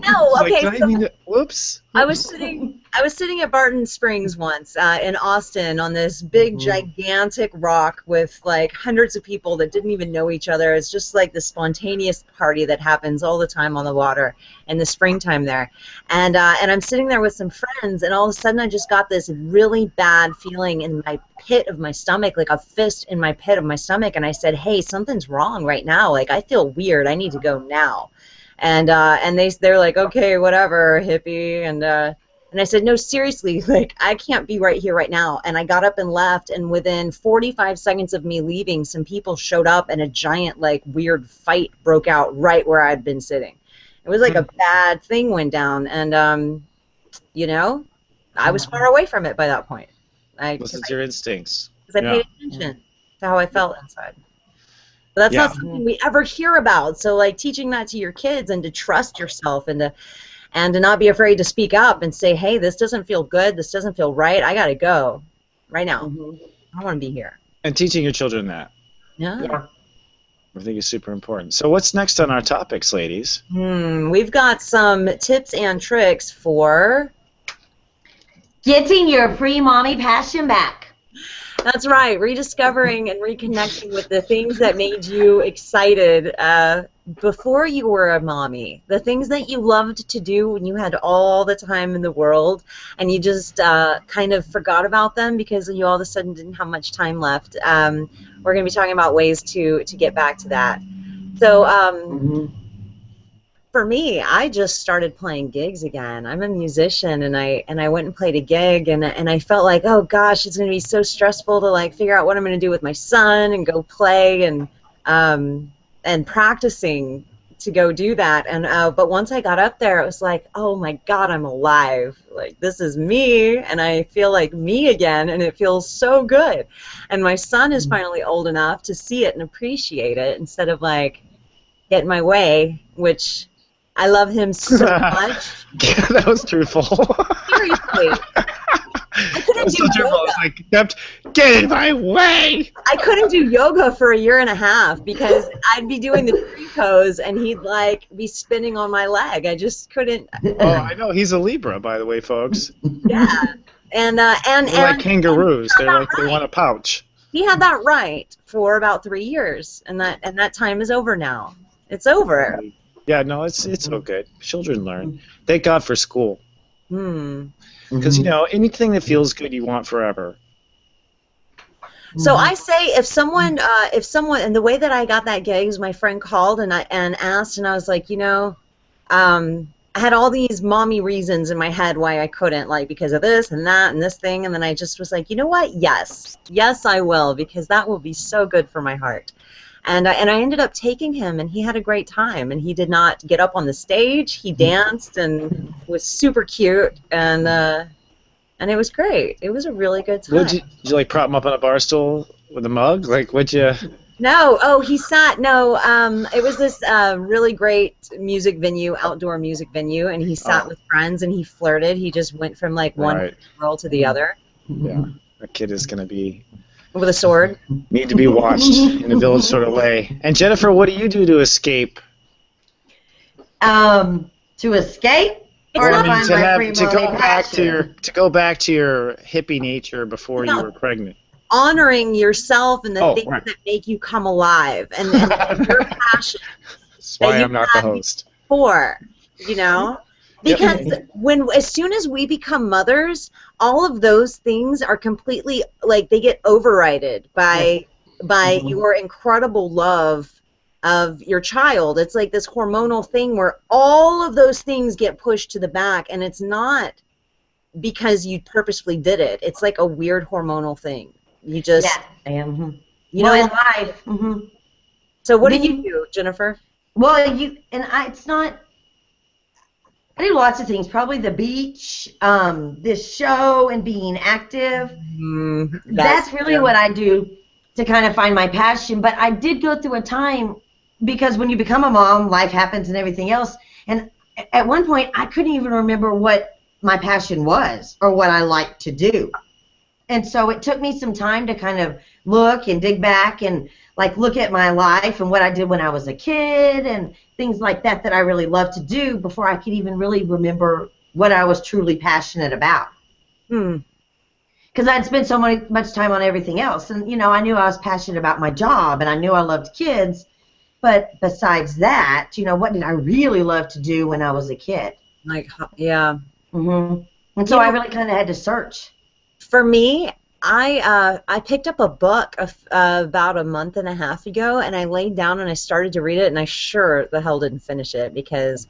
No, okay. Whoops. I was sitting at Barton Springs once in Austin on this big gigantic rock with like hundreds of people that didn't even know each other. It's just like the spontaneous party that happens all the time on the water in the springtime there. And I'm sitting there with some friends, and all of a sudden I just got this really bad feeling in my pit of my stomach, like a fist in my pit of my stomach. And I said, "Hey, something's wrong right now. Like I feel weird. I need to go now." And they're like, "Okay, whatever, hippie." And I said, "No, seriously, like I can't be right here right now." And I got up and left, and within 45 seconds of me leaving, some people showed up and a giant like weird fight broke out right where I'd been sitting. It was like a bad thing went down, and you know, I was far away from it by that point. Listen to your instincts. Because I paid attention to how I felt inside. But that's not something we ever hear about. So like teaching that to your kids and to trust yourself and to not be afraid to speak up and say, "Hey, this doesn't feel good. This doesn't feel right. I got to go right now. I don't want to be here." And teaching your children that. Yeah. I think is super important. So what's next on our topics, ladies? We've got some tips and tricks for getting your pre-mommy passion back. That's right. Rediscovering and reconnecting with the things that made you excited before you were a mommy. The things that you loved to do when you had all the time in the world and you just kind of forgot about them because you all of a sudden didn't have much time left. We're going to be talking about ways to get back to that. So for me, I just started playing gigs again. I'm a musician, and I went and played a gig, and I felt like, oh gosh, it's going to be so stressful to like figure out what I'm going to do with my son and go play and practicing to go do that. And but once I got up there, it was like, oh my God, I'm alive. Like this is me, and I feel like me again, and it feels so good. And my son is finally old enough to see it and appreciate it instead of like get in my way, which I love him so much. Yeah, that was truthful. Seriously. I couldn't do yoga. Like, get in my way! I couldn't do yoga for a year and a half because I'd be doing the tree pose and he'd like be spinning on my leg. I just couldn't. Oh, I know. He's a Libra, by the way, folks. Yeah. And they're like kangaroos. They're like they want a pouch. He had that right for about 3 years, and that time is over now. It's over. Yeah, no, it's so good. Children learn. Thank God for school. Because, anything that feels good you want forever. So I say if someone, and the way that I got that gig is my friend called and asked, and I was like, I had all these mommy reasons in my head why I couldn't, like because of this and that and this thing, and then I just was like, you know what? Yes, I will, because that will be so good for my heart. And I ended up taking him, and he had a great time. And he did not get up on the stage. He danced and was super cute, and it was great. It was a really good time. Did you like prop him up on a bar stool with a mug? Like, would you? No. Oh, he sat. No. It was this really great music venue, outdoor music venue, and he sat with friends and he flirted. He just went from like one girl to the other. Yeah, that kid is gonna be. With a sword. Need to be watched in a village sort of way. And Jennifer, what do you do to escape? To escape? Or to go back to your hippie nature before you were pregnant. Honoring yourself and the things that make you come alive and your passion. That's why I'm not the host. Because as soon as we become mothers, all of those things are completely like they get overridden by your incredible love of your child. It's like this hormonal thing where all of those things get pushed to the back, and it's not because you purposefully did it. It's like a weird hormonal thing. You just in life. So what do you do, Jennifer? Well, it's not. I do lots of things. Probably the beach, this show, and being active. That's really what I do to kind of find my passion. But I did go through a time, because when you become a mom, life happens and everything else. And at one point, I couldn't even remember what my passion was or what I liked to do. And so it took me some time to kind of look and dig back and like look at my life and what I did when I was a kid and things like that I really loved to do before I could even really remember what I was truly passionate about. Hmm. Because I'd spent so much time on everything else. And, you know, I knew I was passionate about my job, and I knew I loved kids. But besides that, you know, what did I really love to do when I was a kid? Like, yeah. And so I really kind of had to search. For me, I picked up a book about a month and a half ago, and I laid down and I started to read it, and I sure the hell didn't finish it because,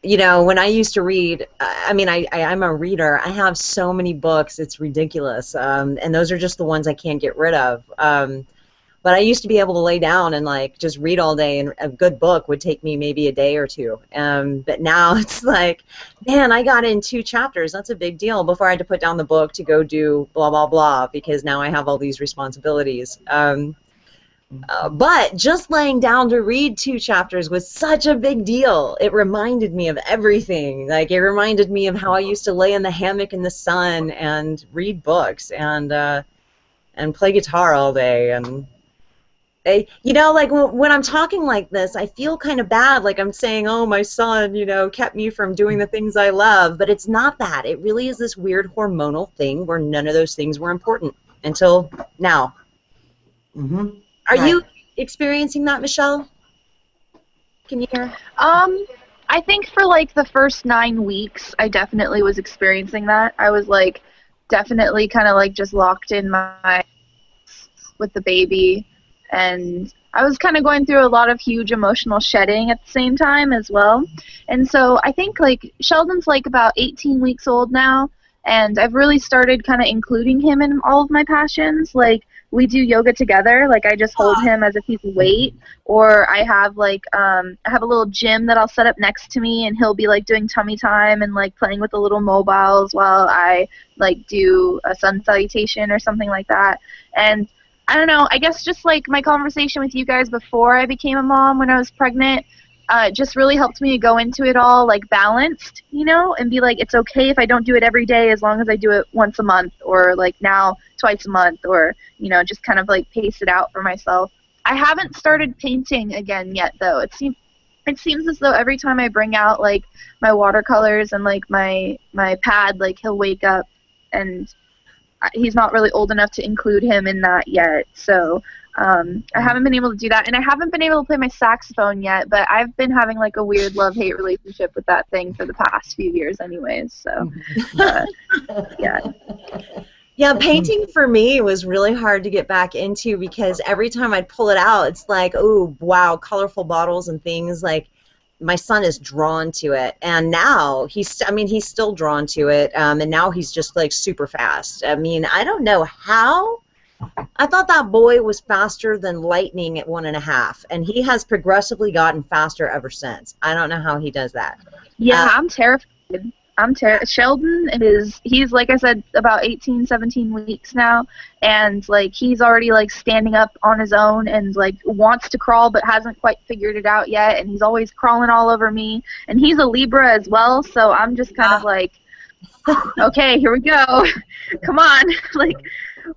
you know, when I used to read, I mean, I'm a reader. I have so many books, it's ridiculous, and those are just the ones I can't get rid of. But I used to be able to lay down and like just read all day, and a good book would take me maybe a day or two. But now it's like, man, I got in 2 chapters. That's a big deal before I had to put down the book to go do blah, blah, blah, because now I have all these responsibilities. But just laying down to read 2 chapters was such a big deal. It reminded me of everything. Like, it reminded me of how I used to lay in the hammock in the sun and read books and play guitar all day. And you know, like when I'm talking like this, I feel kind of bad, like I'm saying, oh, my son, you know, kept me from doing the things I love, but it's not that. It really is this weird hormonal thing where none of those things were important until now. Are you experiencing that, Michelle? Can you hear? I think for like the first 9 weeks, I definitely was experiencing that. I was like definitely kind of like just locked in my with the baby. And I was kind of going through a lot of huge emotional shedding at the same time as well. And so I think like Sheldon's like about 18 weeks old now, and I've really started kind of including him in all of my passions. Like we do yoga together. Like I just hold him as if he's a weight, or I have like I have a little gym that I'll set up next to me, and he'll be like doing tummy time and like playing with the little mobiles while I like do a sun salutation or something like that. And I don't know, I guess just like my conversation with you guys before I became a mom when I was pregnant just really helped me to go into it all like balanced, you know, and be like, it's okay if I don't do it every day as long as I do it once a month, or like now twice a month, or, you know, just kind of like pace it out for myself. I haven't started painting again yet though. It seems as though every time I bring out like my watercolors and like my pad, like he'll wake up, and he's not really old enough to include him in that yet. So I haven't been able to do that, and I haven't been able to play my saxophone yet, but I've been having like a weird love-hate relationship with that thing for the past few years anyways. So yeah, painting for me was really hard to get back into because every time I'd pull it out, it's like, oh wow, colorful bottles and things. Like my son is drawn to it, and now he's still drawn to it, and now he's just like super fast. I mean, I don't know how. I thought that boy was faster than lightning at 1.5, and he has progressively gotten faster ever since. I don't know how he does that. Yeah, I'm terrified. Sheldon he's like I said, about 18, 17 weeks now, and like he's already like standing up on his own and like wants to crawl but hasn't quite figured it out yet, and he's always crawling all over me, and he's a Libra as well, so I'm just kind of like, okay, here we go. Come on. Like,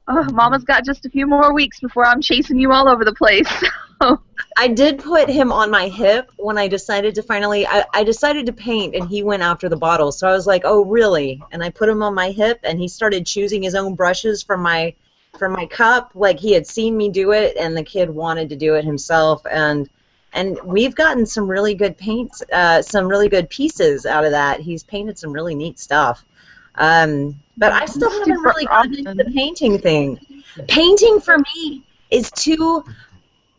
oh, Mama's got just a few more weeks before I'm chasing you all over the place. I did put him on my hip when I decided to finally, I decided to paint, and he went after the bottle. So I was like, oh, really? And I put him on my hip, and he started choosing his own brushes from my cup. Like he had seen me do it, and the kid wanted to do it himself. And we've gotten some really good paints, some really good pieces out of that. He's painted some really neat stuff. But I still haven't really gotten into the painting thing. Painting for me is too,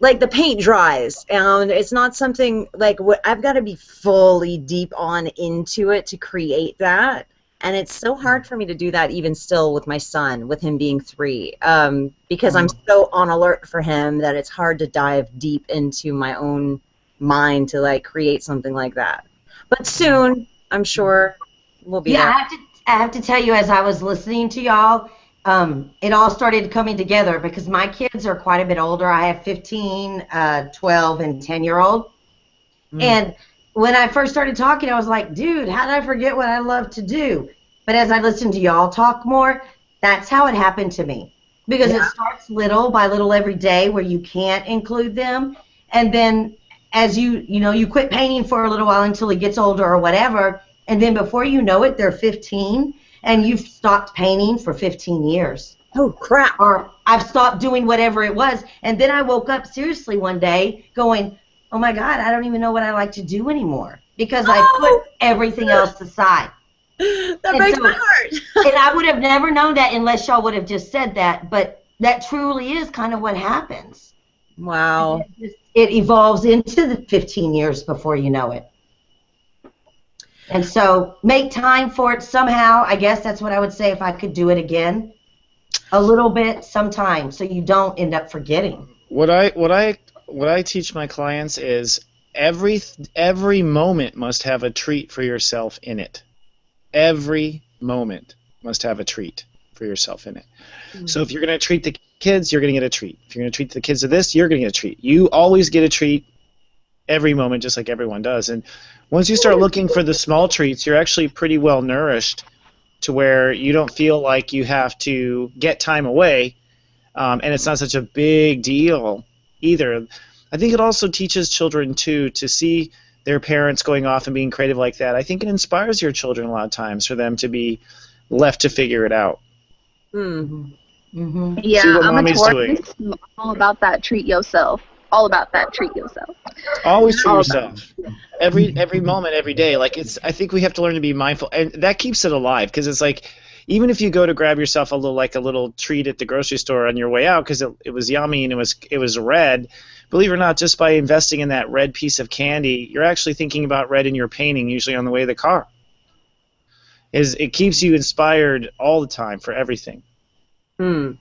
like the paint dries, and it's not something like I've got to be fully deep on into it to create that, and it's so hard for me to do that even still with my son, with him being 3, because I'm so on alert for him that it's hard to dive deep into my own mind to like create something like that. But soon, I'm sure we'll be there. I have to tell you, as I was listening to y'all, it all started coming together because my kids are quite a bit older. I have 15, 12, and 10-year-old. And when I first started talking, I was like, dude, how did I forget what I love to do? But as I listened to y'all talk more, that's how it happened to me. Because it starts little by little every day where you can't include them. And then as you quit painting for a little while until he gets older or whatever, and then before you know it, they're 15, and you've stopped painting for 15 years. Oh, crap. Or I've stopped doing whatever it was, and then I woke up seriously one day going, oh my God, I don't even know what I like to do anymore because I put everything else aside. That breaks my heart. And I would have never known that unless y'all would have just said that, but that truly is kind of what happens. Wow. It evolves into the 15 years before you know it. And so make time for it somehow. I guess that's what I would say if I could do it again. A little bit sometime so you don't end up forgetting. What I teach my clients is every moment must have a treat for yourself in it. Every moment must have a treat for yourself in it. Mm-hmm. So if you're going to treat the kids, you're going to get a treat. If you're going to treat the kids to this, you're going to get a treat. You always get a treat every moment, just like everyone does. And once you start looking for the small treats, you're actually pretty well nourished to where you don't feel like you have to get time away, and it's not such a big deal either. I think it also teaches children, too, to see their parents going off and being creative like that. I think it inspires your children a lot of times for them to be left to figure it out. Mm-hmm. Mm-hmm. Yeah, I'm a Taurus. All about that treat yourself. All about that treat yourself. Always treat yourself. Every moment, every day. Like I think we have to learn to be mindful, and that keeps it alive because it's like, even if you go to grab yourself a little treat at the grocery store on your way out because it was yummy and it was red. Believe it or not, just by investing in that red piece of candy, you're actually thinking about red in your painting, usually on the way to the car. It keeps you inspired all the time for everything. And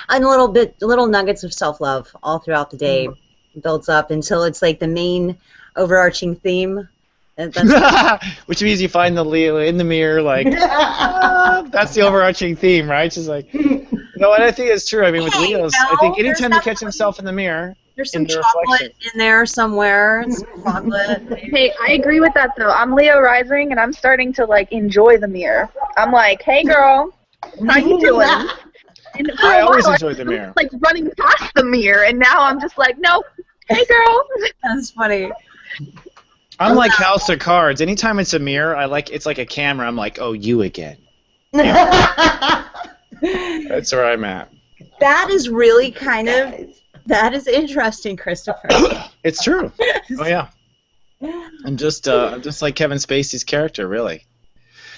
little nuggets of self-love all throughout the day builds up until it's like the main overarching theme. Which means you find the Leo in the mirror, like, that's the overarching theme, right? She's like, no, and I think it's true. I mean, with Leos, I think anytime they catch themselves in the mirror, there's some chocolate in there somewhere. Hey, I agree with that, though. I'm Leo rising, and I'm starting to, like, enjoy the mirror. I'm like, hey, girl, how you doing? And I always enjoy the mirror. Like, running past the mirror, and now I'm just like, no, hey, girl. That's funny. I'm like House of Cards. Anytime it's a mirror, it's like a camera. I'm like, oh, you again. That's where I'm at. That is really that is interesting, Christopher. It's true. Oh yeah. I'm just like Kevin Spacey's character, really.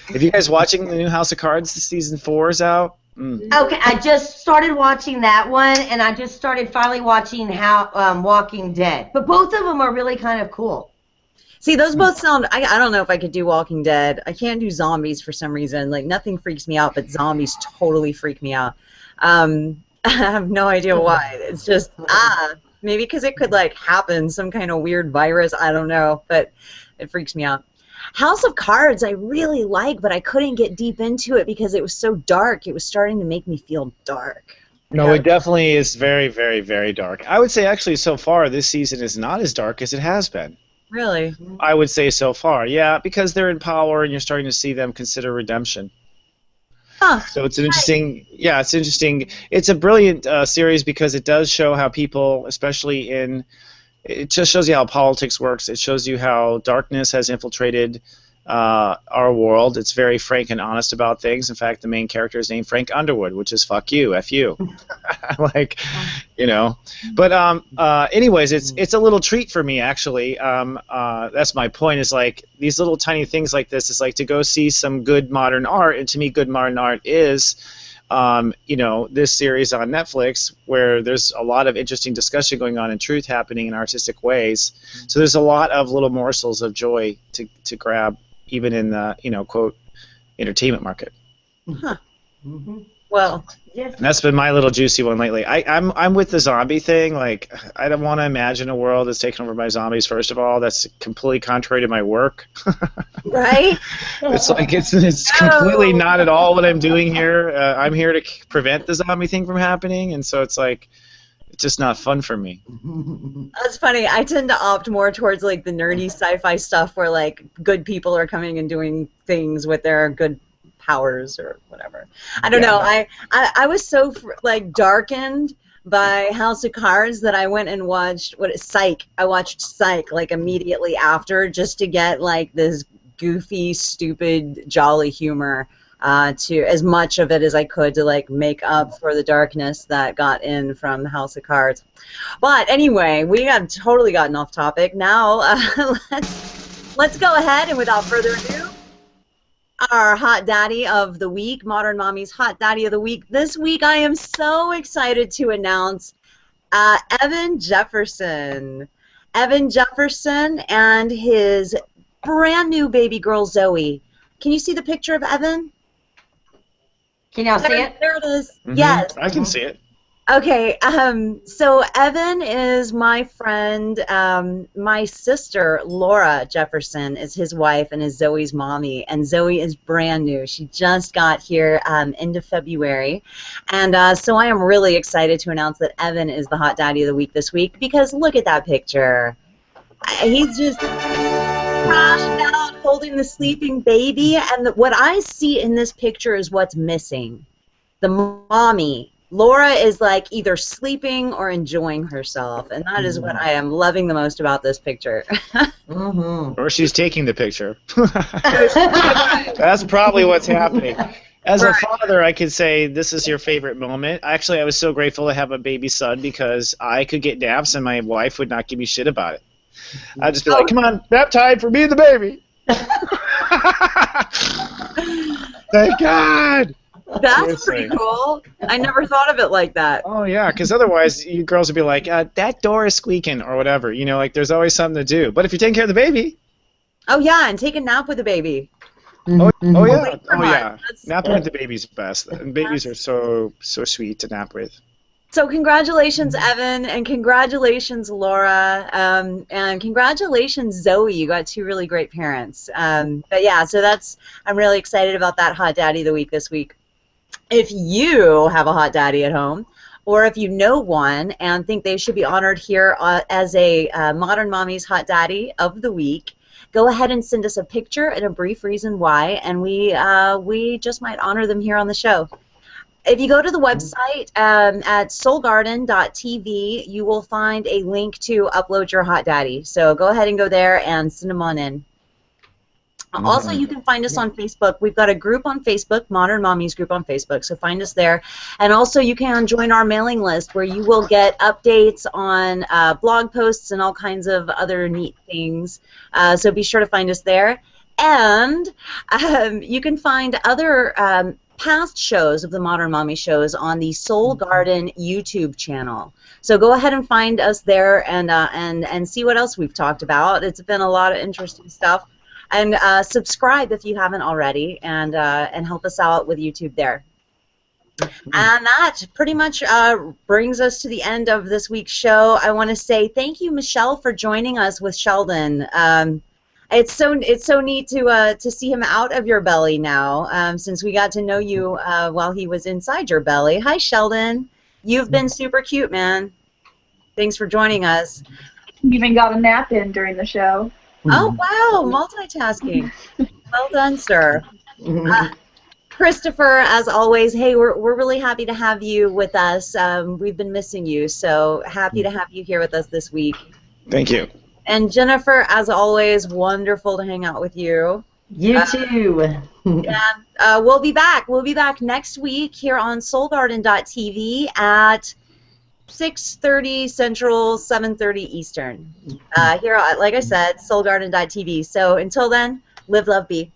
Have you guys watching the new House of Cards? Season 4 is out. Okay, I just started watching that one, and I just started finally watching Walking Dead. But both of them are really kind of cool. See, those both sound. I don't know if I could do Walking Dead. I can't do zombies for some reason. Like, nothing freaks me out, but zombies totally freak me out. I have no idea why. It's just maybe because it could like happen, some kind of weird virus. I don't know, but it freaks me out. House of Cards I really like, but I couldn't get deep into it because it was so dark. It was starting to make me feel dark. No, it definitely is very, very, very dark. I would say actually so far this season is not as dark as it has been. Really? I would say so far, yeah, because they're in power and you're starting to see them consider redemption. Huh. So it's an interesting, it's interesting. It's a brilliant series because it does show how people, especially it just shows you how politics works. It shows you how darkness has infiltrated our world. It's very frank and honest about things. In fact, the main character is named Frank Underwood, which is fuck you, F you. Like, you know. But anyways, it's a little treat for me, actually. That's my point, is like these little tiny things like this is like to go see some good modern art. And to me, good modern art is this series on Netflix where there's a lot of interesting discussion going on and truth happening in artistic ways. So there's a lot of little morsels of joy to grab, even in the quote entertainment market. Huh. Mm-hmm. Well, and that's been my little juicy one lately. I'm with the zombie thing. Like, I don't want to imagine a world that's taken over by zombies. First of all, that's completely contrary to my work. Right? It's like it's completely not at all what I'm doing here. I'm here to prevent the zombie thing from happening, and so it's like it's just not fun for me. That's funny. I tend to opt more towards like the nerdy sci-fi stuff where like good people are coming and doing things with their good powers or whatever. I don't know. I was so like darkened by House of Cards that I went and watched Psych. I watched Psych like immediately after just to get like this goofy, stupid, jolly humor. To as much of it as I could to like make up for the darkness that got in from the House of Cards. But anyway, we have totally gotten off topic. Now let's go ahead and without further ado, our Hot Daddy of the Week, Modern Mommy's Hot Daddy of the Week. This week I am so excited to announce Evan Jefferson. Evan Jefferson and his brand new baby girl Zoe. Can you see the picture of Evan? Can y'all see it? There it is. Mm-hmm. Yes. I can see it. Okay. So Evan is my friend. My sister Laura Jefferson is his wife and is Zoe's mommy. And Zoe is brand new. She just got here end of February, and so I am really excited to announce that Evan is the Hot Daddy of the Week this week because look at that picture. He's just crashed out holding the sleeping baby, and what I see in this picture is what's missing. The mommy. Laura is like either sleeping or enjoying herself, and that is what I am loving the most about this picture. Or she's taking the picture. That's probably what's happening. As a father, I could say this is your favorite moment. Actually, I was so grateful to have a baby son because I could get naps and my wife would not give me shit about it. I'd just be like, come on, nap time for me and the baby. Thank God. That's Seriously. pretty cool. I never thought of it like that. Oh, yeah, because otherwise you girls would be like, that door is squeaking or whatever. You know, like there's always something to do. But if you're taking care of the baby. Oh, yeah, and take a nap with the baby. Oh, yeah. Wait for Oh, yeah. That's- Napping with the baby's best. And babies are so sweet to nap with. So congratulations, Evan, and congratulations, Laura, and congratulations, Zoe. You got two really great parents. But yeah, so I'm really excited about that Hot Daddy of the Week this week. If you have a hot daddy at home, or if you know one and think they should be honored here as a Modern Mommy's Hot Daddy of the Week, go ahead and send us a picture and a brief reason why, and we just might honor them here on the show. If you go to the website at soulgarden.tv, you will find a link to upload your hot daddy. So go ahead and go there and send them on in. Also, you can find us on Facebook. We've got a group on Facebook, Modern Mommies group on Facebook, so find us there. And also, you can join our mailing list where you will get updates on blog posts and all kinds of other neat things. So be sure to find us there. And you can find other past shows of the Modern Mommy shows on the Soul Garden YouTube channel. So go ahead and find us there and see what else we've talked about. It's been a lot of interesting stuff. And subscribe if you haven't already, and help us out with YouTube there. And that pretty much brings us to the end of this week's show. I want to say thank you, Michelle, for joining us with Sheldon. It's so neat to see him out of your belly now, since we got to know you while he was inside your belly. Hi, Sheldon. You've been super cute, man. Thanks for joining us. You even got a nap in during the show. Oh, wow, multitasking. Well done, sir. Christopher, as always, hey, we're really happy to have you with us. We've been missing you, so happy to have you here with us this week. Thank you. And Jennifer, as always, wonderful to hang out with you. You too. And we'll be back. We'll be back next week here on soulgarden.tv at 6:30 Central, 7:30 Eastern. Here, like I said, soulgarden.tv. So until then, live, love, be.